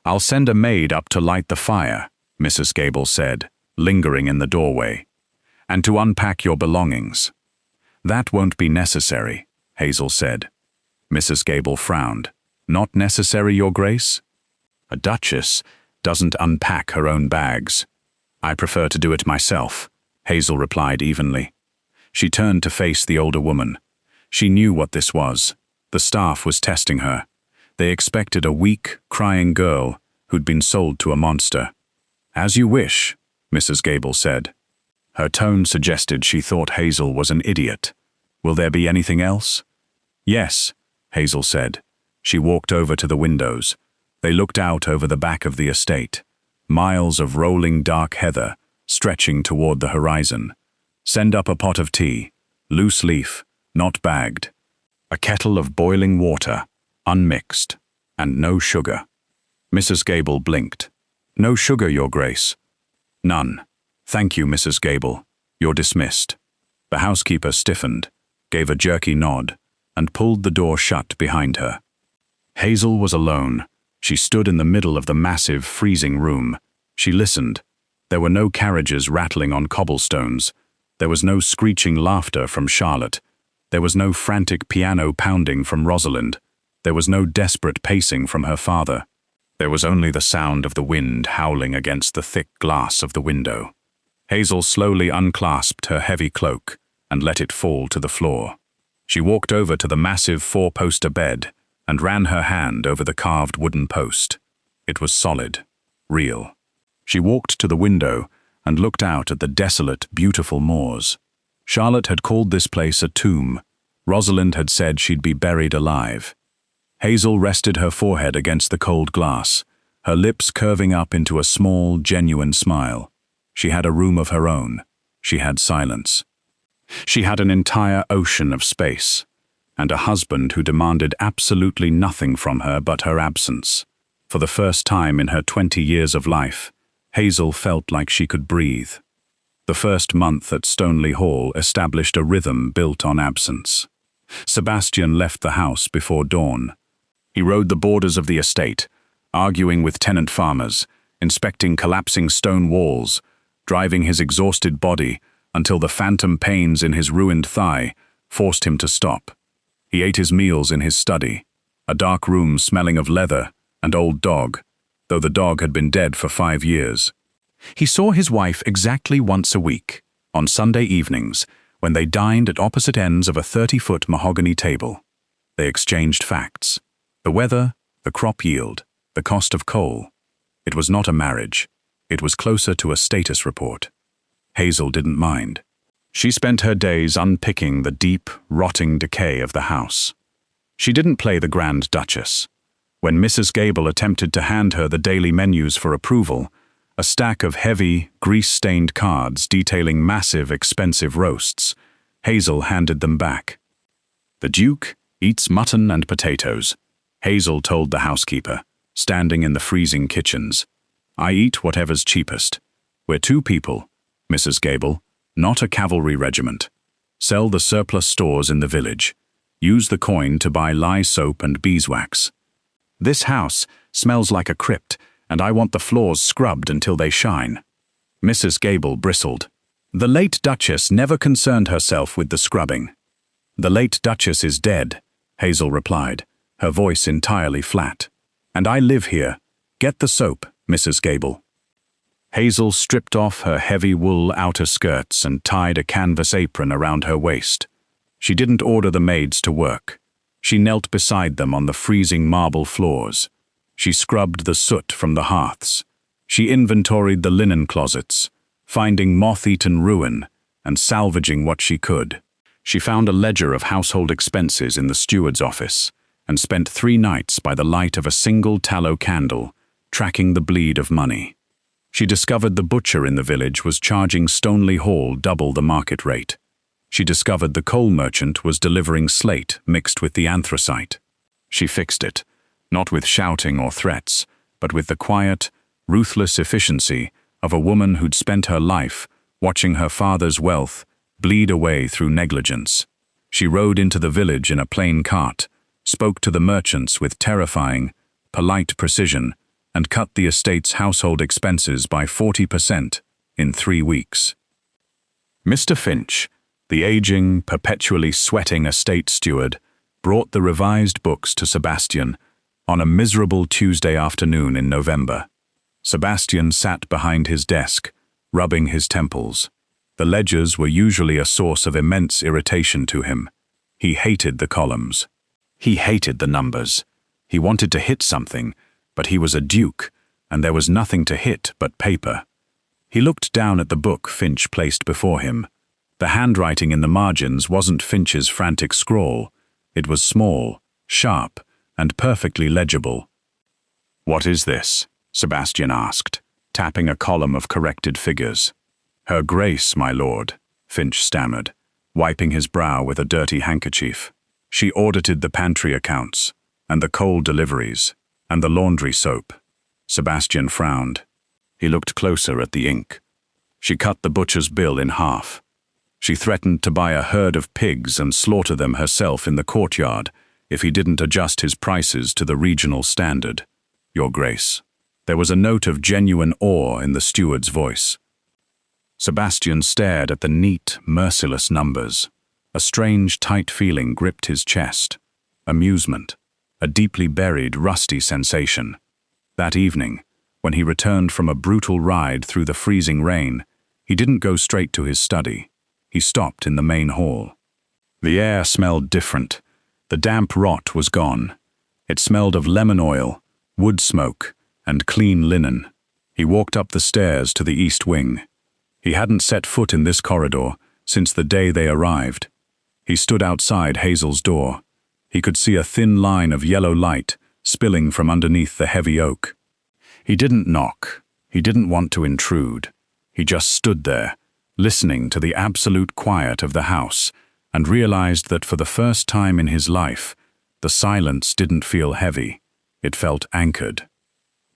"I'll send a maid up to light the fire," Mrs. Gable said, lingering in the doorway, "and to unpack your belongings." "That won't be necessary," Hazel said. Mrs. Gable frowned. "Not necessary, Your Grace?" "A duchess doesn't unpack her own bags." "I prefer to do it myself," Hazel replied evenly. She turned to face the older woman. She knew what this was. The staff was testing her. They expected a weak, crying girl who'd been sold to a monster. "As you wish," Mrs. Gable said. Her tone suggested she thought Hazel was an idiot. "Will there be anything else?" "Yes," Hazel said. She walked over to the windows. They looked out over the back of the estate, miles of rolling dark heather stretching toward the horizon. "Send up a pot of tea, loose leaf, not bagged. A kettle of boiling water, unmixed, and no sugar." Mrs. Gable blinked. "No sugar, Your Grace." "None. Thank you, Mrs. Gable. You're dismissed." The housekeeper stiffened, gave a jerky nod, and pulled the door shut behind her. Hazel was alone. She stood in the middle of the massive, freezing room. She listened. There were no carriages rattling on cobblestones. There was no screeching laughter from Charlotte. There was no frantic piano pounding from Rosalind. There was no desperate pacing from her father. There was only the sound of the wind howling against the thick glass of the window. Hazel slowly unclasped her heavy cloak and let it fall to the floor. She walked over to the massive 4-poster bed and ran her hand over the carved wooden post. It was solid, real. She walked to the window and looked out at the desolate, beautiful moors. Charlotte had called this place a tomb. Rosalind had said she'd be buried alive. Hazel rested her forehead against the cold glass, her lips curving up into a small, genuine smile. She had a room of her own. She had silence. She had an entire ocean of space, and a husband who demanded absolutely nothing from her but her absence. For the first time in her 20 years of life, Hazel felt like she could breathe. The first month at Stoneleigh Hall established a rhythm built on absence. Sebastian left the house before dawn. He rode the borders of the estate, arguing with tenant farmers, inspecting collapsing stone walls, driving his exhausted body until the phantom pains in his ruined thigh forced him to stop. He ate his meals in his study, a dark room smelling of leather and old dog, though the dog had been dead for 5 years. He saw his wife exactly once a week, on Sunday evenings, when they dined at opposite ends of a 30-foot mahogany table. They exchanged facts. The weather, the crop yield, the cost of coal. It was not a marriage. It was closer to a status report. Hazel didn't mind. She spent her days unpicking the deep, rotting decay of the house. She didn't play the Grand Duchess. When Mrs. Gable attempted to hand her the daily menus for approval, a stack of heavy, grease-stained cards detailing massive, expensive roasts, Hazel handed them back. "The Duke eats mutton and potatoes," Hazel told the housekeeper, standing in the freezing kitchens. "I eat whatever's cheapest. We're two people, Mrs. Gable, not a cavalry regiment. Sell the surplus stores in the village. Use the coin to buy lye soap and beeswax. This house smells like a crypt, and I want the floors scrubbed until they shine." Mrs. Gable bristled. "The late Duchess never concerned herself with the scrubbing." "The late Duchess is dead," Hazel replied, her voice entirely flat. "And I live here. Get the soap, Mrs. Gable." Hazel stripped off her heavy wool outer skirts and tied a canvas apron around her waist. She didn't order the maids to work. She knelt beside them on the freezing marble floors. She scrubbed the soot from the hearths. She inventoried the linen closets, finding moth-eaten ruin and salvaging what she could. She found a ledger of household expenses in the steward's office and spent 3 nights by the light of a single tallow candle, tracking the bleed of money. She discovered the butcher in the village was charging Stoneleigh Hall double the market rate. She discovered the coal merchant was delivering slate mixed with the anthracite. She fixed it, not with shouting or threats, but with the quiet, ruthless efficiency of a woman who'd spent her life watching her father's wealth bleed away through negligence. She rode into the village in a plain cart, spoke to the merchants with terrifying, polite precision, and cut the estate's household expenses by 40% in 3 weeks. Mr. Finch, the aging, perpetually sweating estate steward, brought the revised books to Sebastian on a miserable Tuesday afternoon in November. Sebastian sat behind his desk, rubbing his temples. The ledgers were usually a source of immense irritation to him. He hated the columns. He hated the numbers. He wanted to hit something, but he was a duke, and there was nothing to hit but paper. He looked down at the book Finch placed before him. The handwriting in the margins wasn't Finch's frantic scrawl. It was small, sharp, and perfectly legible. "What is this?" Sebastian asked, tapping a column of corrected figures. "Her Grace, my lord," Finch stammered, wiping his brow with a dirty handkerchief. "She audited the pantry accounts, and the coal deliveries, and the laundry soap." Sebastian frowned. He looked closer at the ink. She cut the butcher's bill in half. She threatened to buy a herd of pigs and slaughter them herself in the courtyard if he didn't adjust his prices to the regional standard. "Your Grace." There was a note of genuine awe in the steward's voice. Sebastian stared at the neat, merciless numbers. A strange, tight feeling gripped his chest. Amusement. A deeply buried, rusty sensation. That evening, when he returned from a brutal ride through the freezing rain, he didn't go straight to his study. He stopped in the main hall. The air smelled different. The damp rot was gone. It smelled of lemon oil, wood smoke, and clean linen. He walked up the stairs to the east wing. He hadn't set foot in this corridor since the day they arrived. He stood outside Hazel's door. He could see a thin line of yellow light spilling from underneath the heavy oak. He didn't knock. He didn't want to intrude. He just stood there, listening to the absolute quiet of the house, and realized that for the first time in his life, the silence didn't feel heavy. It felt anchored.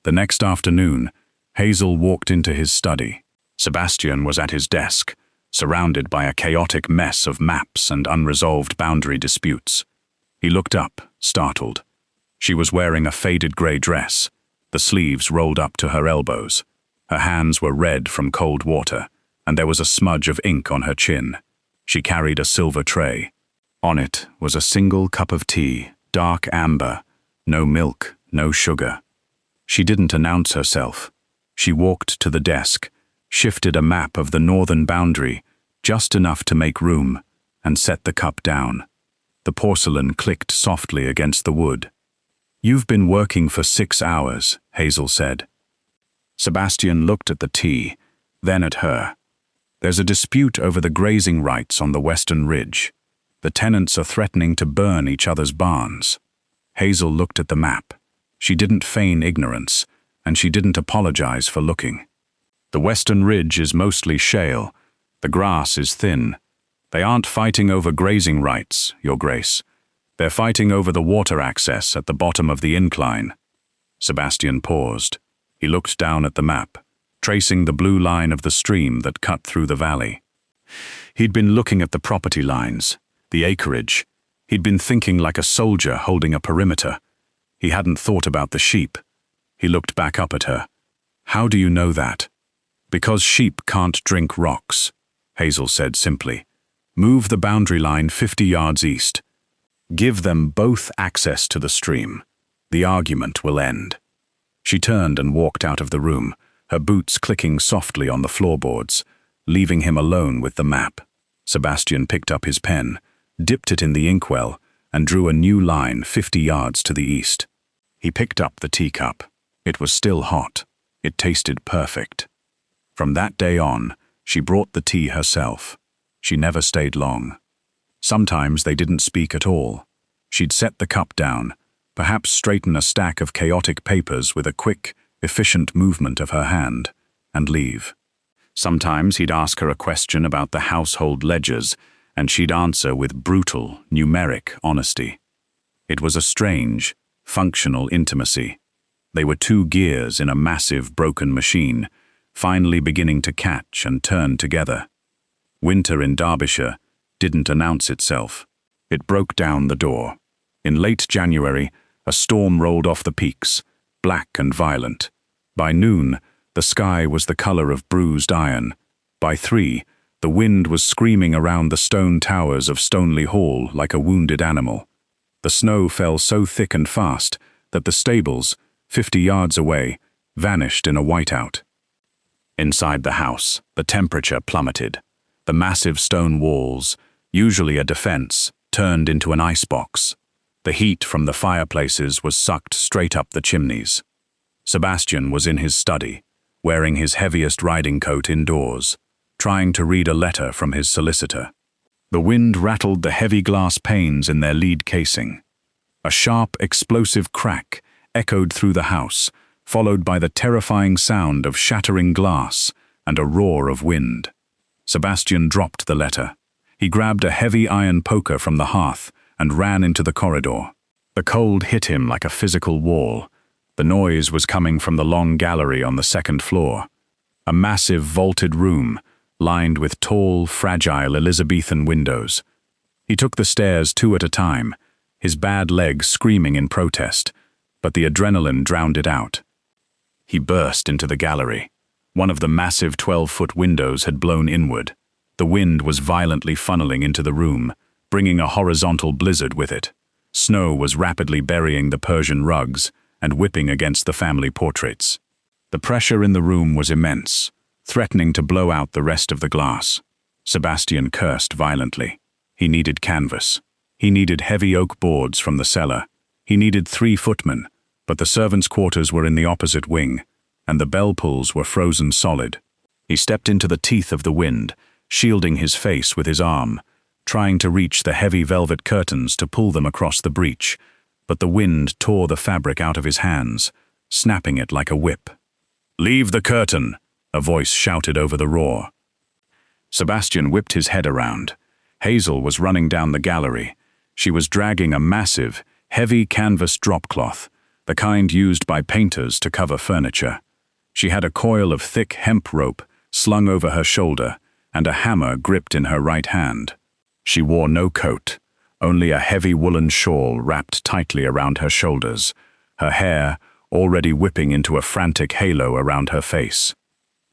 The next afternoon, Hazel walked into his study. Sebastian was at his desk, surrounded by a chaotic mess of maps and unresolved boundary disputes. He looked up, startled. She was wearing a faded grey dress, the sleeves rolled up to her elbows. Her hands were red from cold water, and there was a smudge of ink on her chin. She carried a silver tray. On it was a single cup of tea, dark amber, no milk, no sugar. She didn't announce herself. She walked to the desk, shifted a map of the northern boundary, just enough to make room, and set the cup down. The porcelain clicked softly against the wood. "You've been working for 6 hours," Hazel said. Sebastian looked at the tea, then at her. There's a dispute over the grazing rights on the western ridge. The tenants are threatening to burn each other's barns. Hazel looked at the map. She didn't feign ignorance, and she didn't apologize for looking. The western ridge is mostly shale. The grass is thin. They aren't fighting over grazing rights, Your Grace. They're fighting over the water access at the bottom of the incline. Sebastian paused. He looked down at the map, tracing the blue line of the stream that cut through the valley. He'd been looking at the property lines, the acreage. He'd been thinking like a soldier holding a perimeter. He hadn't thought about the sheep. He looked back up at her. How do you know that? Because sheep can't drink rocks, Hazel said simply. Move the boundary line 50 yards east. Give them both access to the stream. The argument will end. She turned and walked out of the room, her boots clicking softly on the floorboards, leaving him alone with the map. Sebastian picked up his pen, dipped it in the inkwell, and drew a new line 50 yards to the east. He picked up the teacup. It was still hot. It tasted perfect. From that day on, she brought the tea herself. She never stayed long. Sometimes they didn't speak at all. She'd set the cup down, perhaps straighten a stack of chaotic papers with a quick, efficient movement of her hand, and leave. Sometimes he'd ask her a question about the household ledgers, and she'd answer with brutal, numeric honesty. It was a strange, functional intimacy. They were two gears in a massive, broken machine, finally beginning to catch and turn together. Winter in Derbyshire didn't announce itself. It broke down the door. In late January, a storm rolled off the peaks, black and violent. By noon, the sky was the color of bruised iron. By 3, the wind was screaming around the stone towers of Stoneleigh Hall like a wounded animal. The snow fell so thick and fast that the stables, 50 yards away, vanished in a whiteout. Inside the house, the temperature plummeted. The massive stone walls, usually a defense, turned into an icebox. The heat from the fireplaces was sucked straight up the chimneys. Sebastian was in his study, wearing his heaviest riding coat indoors, trying to read a letter from his solicitor. The wind rattled the heavy glass panes in their lead casing. A sharp, explosive crack echoed through the house, followed by the terrifying sound of shattering glass and a roar of wind. Sebastian dropped the letter. He grabbed a heavy iron poker from the hearth and ran into the corridor. The cold hit him like a physical wall. The noise was coming from the long gallery on the second floor. A massive vaulted room, lined with tall, fragile Elizabethan windows. He took the stairs 2 at a time, his bad leg screaming in protest, but the adrenaline drowned it out. He burst into the gallery. One of the massive 12-foot windows had blown inward. The wind was violently funneling into the room, bringing a horizontal blizzard with it. Snow was rapidly burying the Persian rugs and whipping against the family portraits. The pressure in the room was immense, threatening to blow out the rest of the glass. Sebastian cursed violently. He needed canvas. He needed heavy oak boards from the cellar. He needed 3 footmen, but the servants' quarters were in the opposite wing, and the bell pulls were frozen solid. He stepped into the teeth of the wind, shielding his face with his arm, trying to reach the heavy velvet curtains to pull them across the breach, but the wind tore the fabric out of his hands, snapping it like a whip. "Leave the curtain!" a voice shouted over the roar. Sebastian whipped his head around. Hazel was running down the gallery. She was dragging a massive, heavy canvas dropcloth, the kind used by painters to cover furniture. She had a coil of thick hemp rope slung over her shoulder and a hammer gripped in her right hand. She wore no coat, only a heavy woolen shawl wrapped tightly around her shoulders, her hair already whipping into a frantic halo around her face.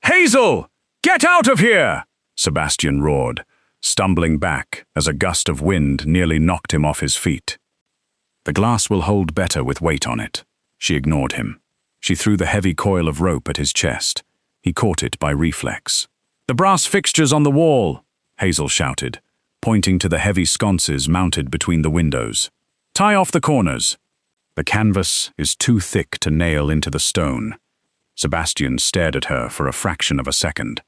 "Hazel! Get out of here!" Sebastian roared, stumbling back as a gust of wind nearly knocked him off his feet. "The glass will hold better with weight on it." She ignored him. She threw the heavy coil of rope at his chest. He caught it by reflex. "The brass fixtures on the wall!" Hazel shouted, pointing to the heavy sconces mounted between the windows. "Tie off the corners." "The canvas is too thick to nail into the stone." Sebastian stared at her for a fraction of a second.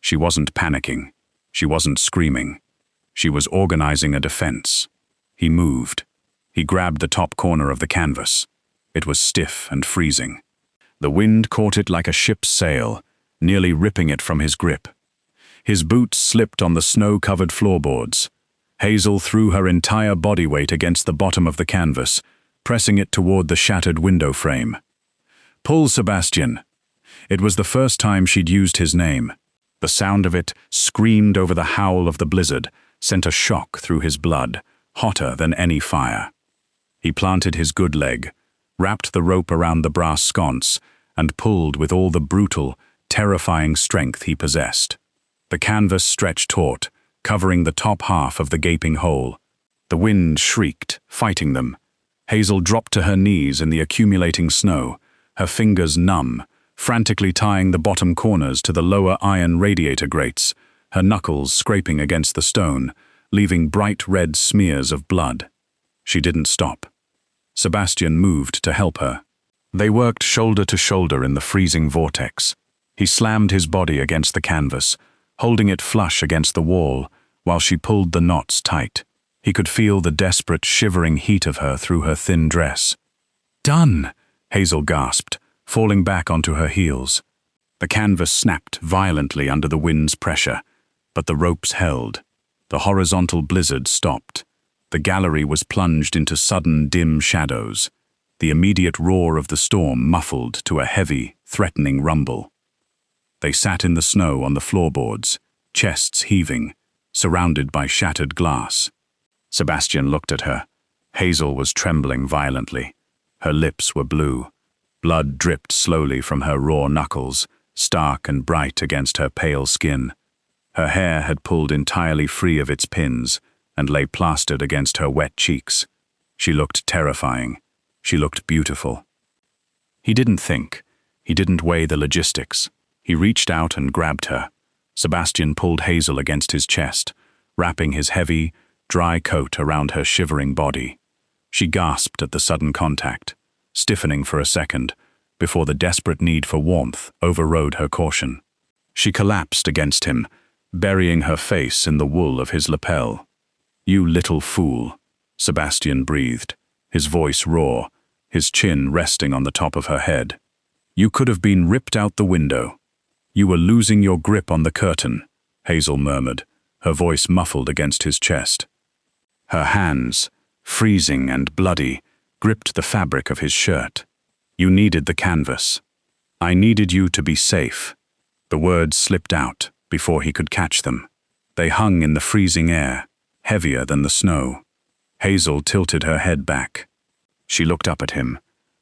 She wasn't panicking. She wasn't screaming. She was organizing a defense. He moved. He grabbed the top corner of the canvas. It was stiff and freezing. The wind caught it like a ship's sail, nearly ripping it from his grip. His boots slipped on the snow-covered floorboards. Hazel threw her entire body weight against the bottom of the canvas, pressing it toward the shattered window frame. "Pull, Sebastian." It was the first time she'd used his name. The sound of it, screamed over the howl of the blizzard, sent a shock through his blood, hotter than any fire. He planted his good leg, wrapped the rope around the brass sconce, and pulled with all the brutal, terrifying strength he possessed. The canvas stretched taut, covering the top half of the gaping hole. The wind shrieked, fighting them. Hazel dropped to her knees in the accumulating snow, her fingers numb, frantically tying the bottom corners to the lower iron radiator grates, her knuckles scraping against the stone, leaving bright red smears of blood. She didn't stop. Sebastian moved to help her. They worked shoulder to shoulder in the freezing vortex. He slammed his body against the canvas, holding it flush against the wall, while she pulled the knots tight. He could feel the desperate, shivering heat of her through her thin dress. "Done!" Hazel gasped, falling back onto her heels. The canvas snapped violently under the wind's pressure, but the ropes held. The horizontal blizzard stopped. The gallery was plunged into sudden, dim shadows, the immediate roar of the storm muffled to a heavy, threatening rumble. They sat in the snow on the floorboards, chests heaving, surrounded by shattered glass. Sebastian looked at her. Hazel was trembling violently. Her lips were blue. Blood dripped slowly from her raw knuckles, stark and bright against her pale skin. Her hair had pulled entirely free of its pins and lay plastered against her wet cheeks. She looked terrifying. She looked beautiful. He didn't think. He didn't weigh the logistics. He reached out and grabbed her. Sebastian pulled Hazel against his chest, wrapping his heavy, dry coat around her shivering body. She gasped at the sudden contact, stiffening for a second, before the desperate need for warmth overrode her caution. She collapsed against him, burying her face in the wool of his lapel. "You little fool," Sebastian breathed, his voice raw, his chin resting on the top of her head. "You could have been ripped out the window. You were losing your grip on the curtain," Hazel murmured, her voice muffled against his chest. Her hands, freezing and bloody, gripped the fabric of his shirt. "You needed the canvas. I needed you to be safe." The words slipped out before he could catch them. They hung in the freezing air, heavier than the snow. Hazel tilted her head back. She looked up at him.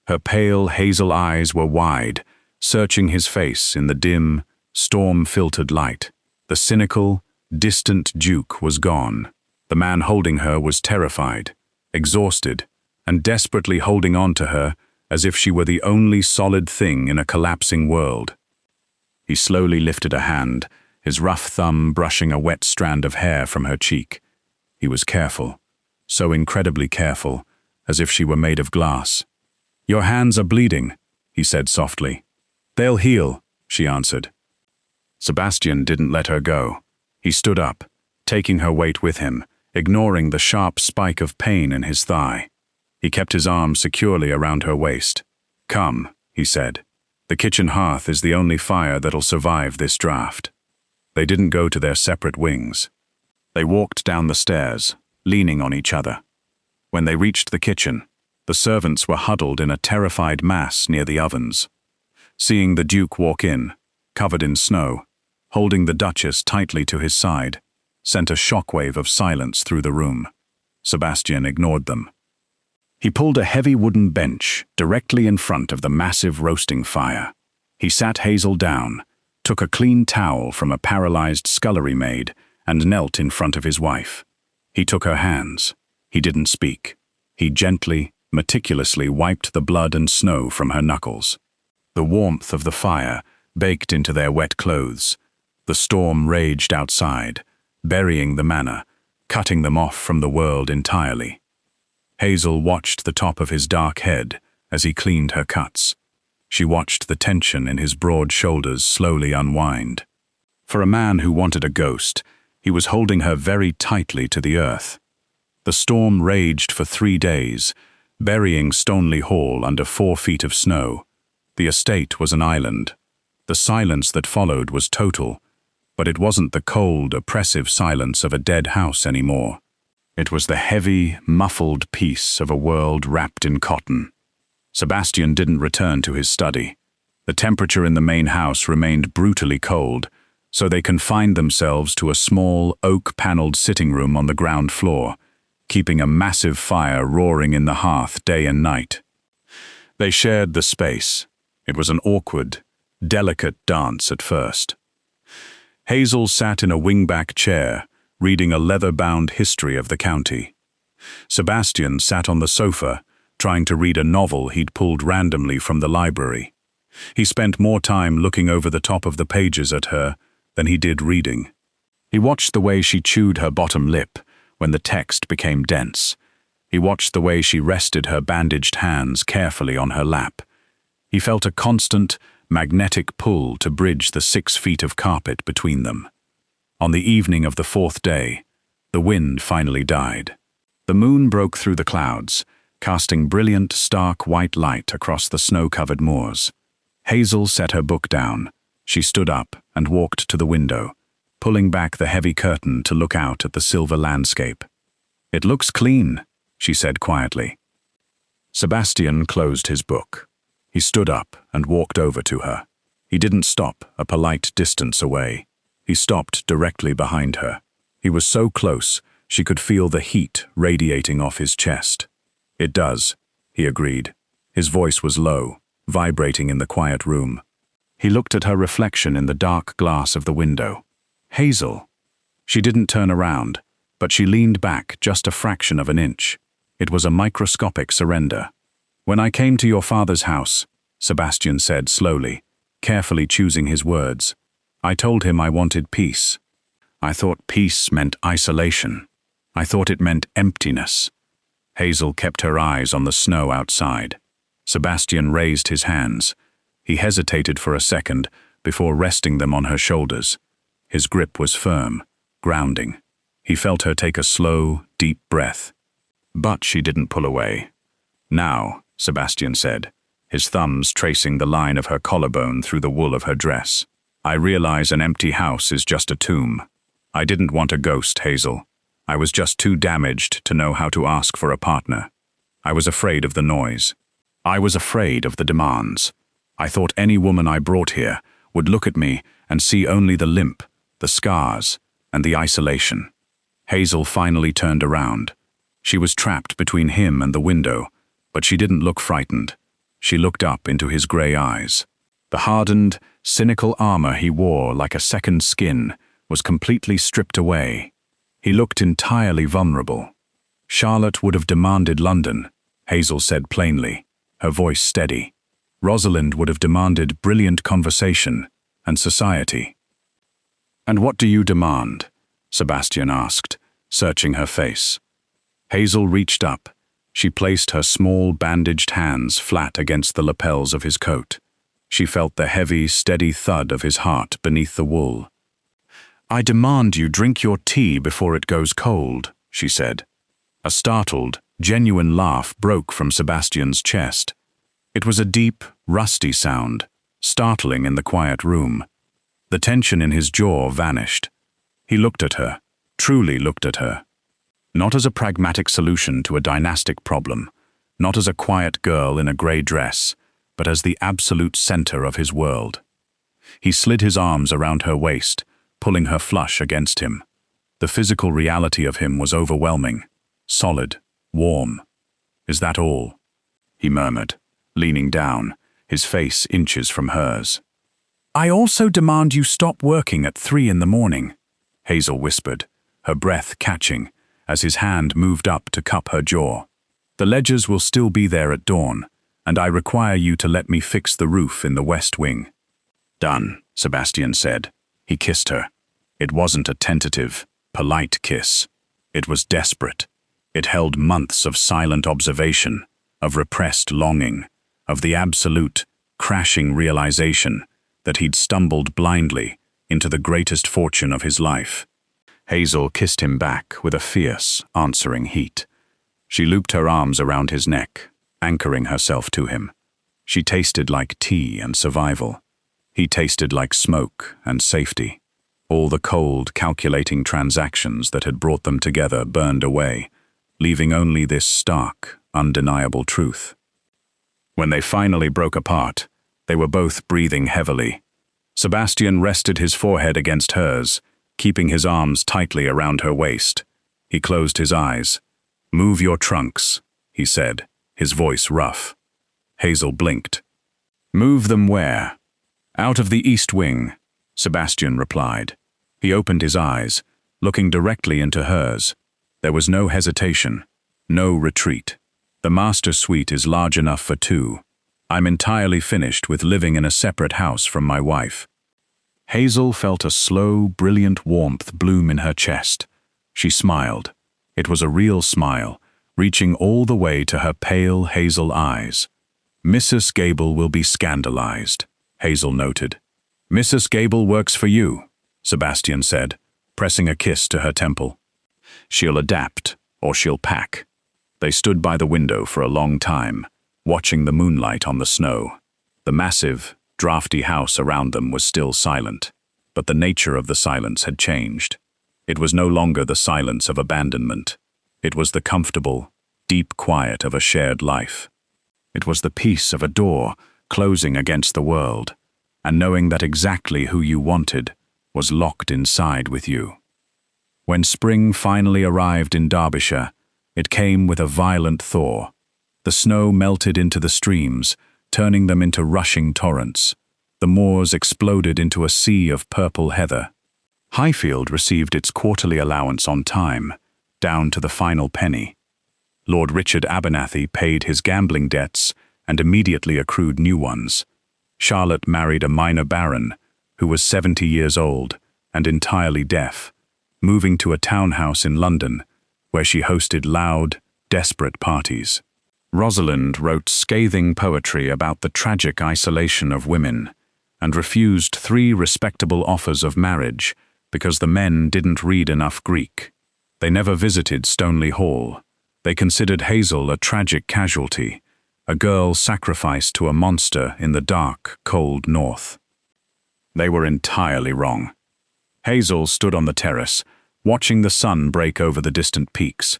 Her pale hazel eyes were wide, searching his face in the dim, storm-filtered light. The cynical, distant Duke was gone. The man holding her was terrified, exhausted, and desperately holding on to her as if she were the only solid thing in a collapsing world. He slowly lifted a hand, his rough thumb brushing a wet strand of hair from her cheek. He was careful, so incredibly careful, as if she were made of glass. "Your hands are bleeding," he said softly. "They'll heal," she answered. Sebastian didn't let her go. He stood up, taking her weight with him, ignoring the sharp spike of pain in his thigh. He kept his arm securely around her waist. "Come," he said. "The kitchen hearth is the only fire that'll survive this draft." They didn't go to their separate wings. They walked down the stairs, leaning on each other. When they reached the kitchen, the servants were huddled in a terrified mass near the ovens. Seeing the Duke walk in, covered in snow, holding the Duchess tightly to his side, sent a shockwave of silence through the room. Sebastian ignored them. He pulled a heavy wooden bench directly in front of the massive roasting fire. He sat Hazel down, took a clean towel from a paralyzed scullery maid, and knelt in front of his wife. He took her hands. He didn't speak. He gently, meticulously wiped the blood and snow from her knuckles. The warmth of the fire baked into their wet clothes. The storm raged outside, burying the manor, cutting them off from the world entirely. Hazel watched the top of his dark head as he cleaned her cuts. She watched the tension in his broad shoulders slowly unwind. For a man who wanted a ghost, he was holding her very tightly to the earth. The storm raged for 3 days, burying Stoneleigh Hall under 4 feet of snow. The estate was an island. The silence that followed was total, but it wasn't the cold, oppressive silence of a dead house anymore. It was the heavy, muffled peace of a world wrapped in cotton. Sebastian didn't return to his study. The temperature in the main house remained brutally cold, so they confined themselves to a small, oak-paneled sitting room on the ground floor, keeping a massive fire roaring in the hearth day and night. They shared the space. It was an awkward, delicate dance at first. Hazel sat in a wingback chair, reading a leather-bound history of the county. Sebastian sat on the sofa, trying to read a novel he'd pulled randomly from the library. He spent more time looking over the top of the pages at her than he did reading. He watched the way she chewed her bottom lip when the text became dense. He watched the way she rested her bandaged hands carefully on her lap. He felt a constant, magnetic pull to bridge the 6 feet of carpet between them. On the evening of the 4th day, the wind finally died. The moon broke through the clouds, casting brilliant, stark white light across the snow-covered moors. Hazel set her book down. She stood up and walked to the window, pulling back the heavy curtain to look out at the silver landscape. "It looks clean," she said quietly. Sebastian closed his book. He stood up and walked over to her. He didn't stop a polite distance away. He stopped directly behind her. He was so close, she could feel the heat radiating off his chest. "It does," he agreed. His voice was low, vibrating in the quiet room. He looked at her reflection in the dark glass of the window. "Hazel." She didn't turn around, but she leaned back just a fraction of an inch. It was a microscopic surrender. "When I came to your father's house," Sebastian said slowly, carefully choosing his words, "I told him I wanted peace. I thought peace meant isolation. I thought it meant emptiness." Hazel kept her eyes on the snow outside. Sebastian raised his hands. He hesitated for a second before resting them on her shoulders. His grip was firm, grounding. He felt her take a slow, deep breath. But she didn't pull away. "Now," Sebastian said, his thumbs tracing the line of her collarbone through the wool of her dress, "I realize an empty house is just a tomb. I didn't want a ghost, Hazel. I was just too damaged to know how to ask for a partner. I was afraid of the noise. I was afraid of the demands. I thought any woman I brought here would look at me and see only the limp, the scars, and the isolation." Hazel finally turned around. She was trapped between him and the window, but she didn't look frightened. She looked up into his grey eyes. The hardened, cynical armor he wore like a second skin was completely stripped away. He looked entirely vulnerable. "Charlotte would have demanded London," Hazel said plainly, her voice steady. "Rosalind would have demanded brilliant conversation and society." "And what do you demand?" Sebastian asked, searching her face. Hazel reached up. She placed her small, bandaged hands flat against the lapels of his coat. She felt the heavy, steady thud of his heart beneath the wool. "I demand you drink your tea before it goes cold," she said. A startled, genuine laugh broke from Sebastian's chest. It was a deep, rusty sound, startling in the quiet room. The tension in his jaw vanished. He looked at her, truly looked at her. Not as a pragmatic solution to a dynastic problem, not as a quiet girl in a grey dress, but as the absolute center of his world. He slid his arms around her waist, pulling her flush against him. The physical reality of him was overwhelming, solid, warm. "Is that all?" he murmured, leaning down, his face inches from hers. "I also demand you stop working at 3 in the morning, Hazel whispered, her breath catching, as his hand moved up to cup her jaw. "The ledgers will still be there at dawn, and I require you to let me fix the roof in the west wing." "Done," Sebastian said. He kissed her. It wasn't a tentative, polite kiss. It was desperate. It held months of silent observation, of repressed longing, of the absolute, crashing realization that he'd stumbled blindly into the greatest fortune of his life. Hazel kissed him back with a fierce, answering heat. She looped her arms around his neck, anchoring herself to him. She tasted like tea and survival. He tasted like smoke and safety. All the cold, calculating transactions that had brought them together burned away, leaving only this stark, undeniable truth. When they finally broke apart, they were both breathing heavily. Sebastian rested his forehead against hers, keeping his arms tightly around her waist. He closed his eyes. "Move your trunks," he said, his voice rough. Hazel blinked. "Move them where?" "Out of the east wing," Sebastian replied. He opened his eyes, looking directly into hers. There was no hesitation, no retreat. "The master suite is large enough for two. I'm entirely finished with living in a separate house from my wife." Hazel felt a slow, brilliant warmth bloom in her chest. She smiled. It was a real smile, reaching all the way to her pale hazel eyes. "Mrs. Gable will be scandalized," Hazel noted. "Mrs. Gable works for you," Sebastian said, pressing a kiss to her temple. "She'll adapt, or she'll pack." They stood by the window for a long time, watching the moonlight on the snow. The massive, drafty house around them was still silent, but the nature of the silence had changed. It was no longer the silence of abandonment. It was the comfortable, deep quiet of a shared life. It was the peace of a door closing against the world, and knowing that exactly who you wanted was locked inside with you. When spring finally arrived in Derbyshire, it came with a violent thaw. The snow melted into the streams, turning them into rushing torrents. The moors exploded into a sea of purple heather. Highfield received its quarterly allowance on time, down to the final penny. Lord Richard Abernathy paid his gambling debts and immediately accrued new ones. Charlotte married a minor baron, who was 70 years old and entirely deaf, moving to a townhouse in London, where she hosted loud, desperate parties. Rosalind wrote scathing poetry about the tragic isolation of women, and refused 3 respectable offers of marriage because the men didn't read enough Greek. They never visited Stoneleigh Hall. They considered Hazel a tragic casualty, a girl sacrificed to a monster in the dark, cold north. They were entirely wrong. Hazel stood on the terrace, watching the sun break over the distant peaks.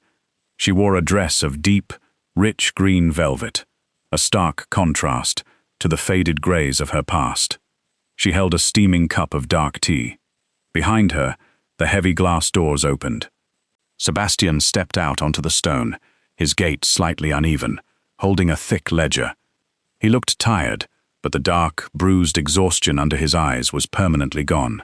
She wore a dress of deep, rich green velvet, a stark contrast to the faded greys of her past. She held a steaming cup of dark tea. Behind her, the heavy glass doors opened. Sebastian stepped out onto the stone, his gait slightly uneven, holding a thick ledger. He looked tired, but the dark, bruised exhaustion under his eyes was permanently gone.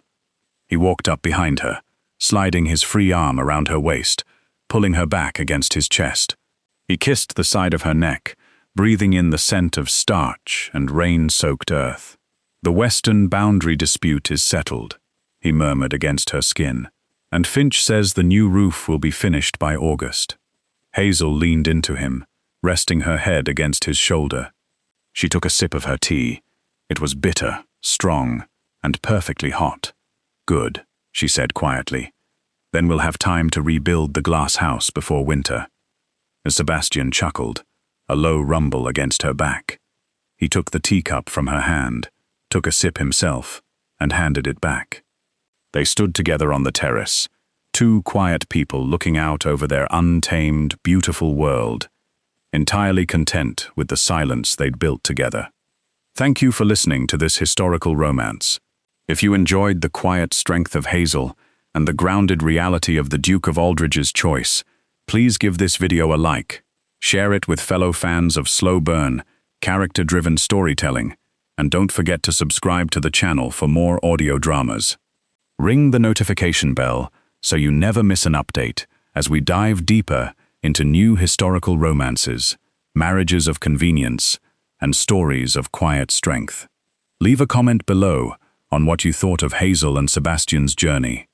He walked up behind her, sliding his free arm around her waist, pulling her back against his chest. He kissed the side of her neck, breathing in the scent of starch and rain-soaked earth. "The western boundary dispute is settled," he murmured against her skin, "and Finch says the new roof will be finished by August." Hazel leaned into him, resting her head against his shoulder. She took a sip of her tea. It was bitter, strong, and perfectly hot. "Good," she said quietly. "Then we'll have time to rebuild the glass house before winter." As Sebastian chuckled, a low rumble against her back. He took the teacup from her hand, took a sip himself, and handed it back. They stood together on the terrace, 2 quiet people looking out over their untamed, beautiful world, entirely content with the silence they'd built together. Thank you for listening to this historical romance. If you enjoyed the quiet strength of Hazel and the grounded reality of the Duke of Aldridge's choice, please give this video a like, share it with fellow fans of slow burn, character-driven storytelling, and don't forget to subscribe to the channel for more audio dramas. Ring the notification bell so you never miss an update as we dive deeper into new historical romances, marriages of convenience, and stories of quiet strength. Leave a comment below on what you thought of Hazel and Sebastian's journey.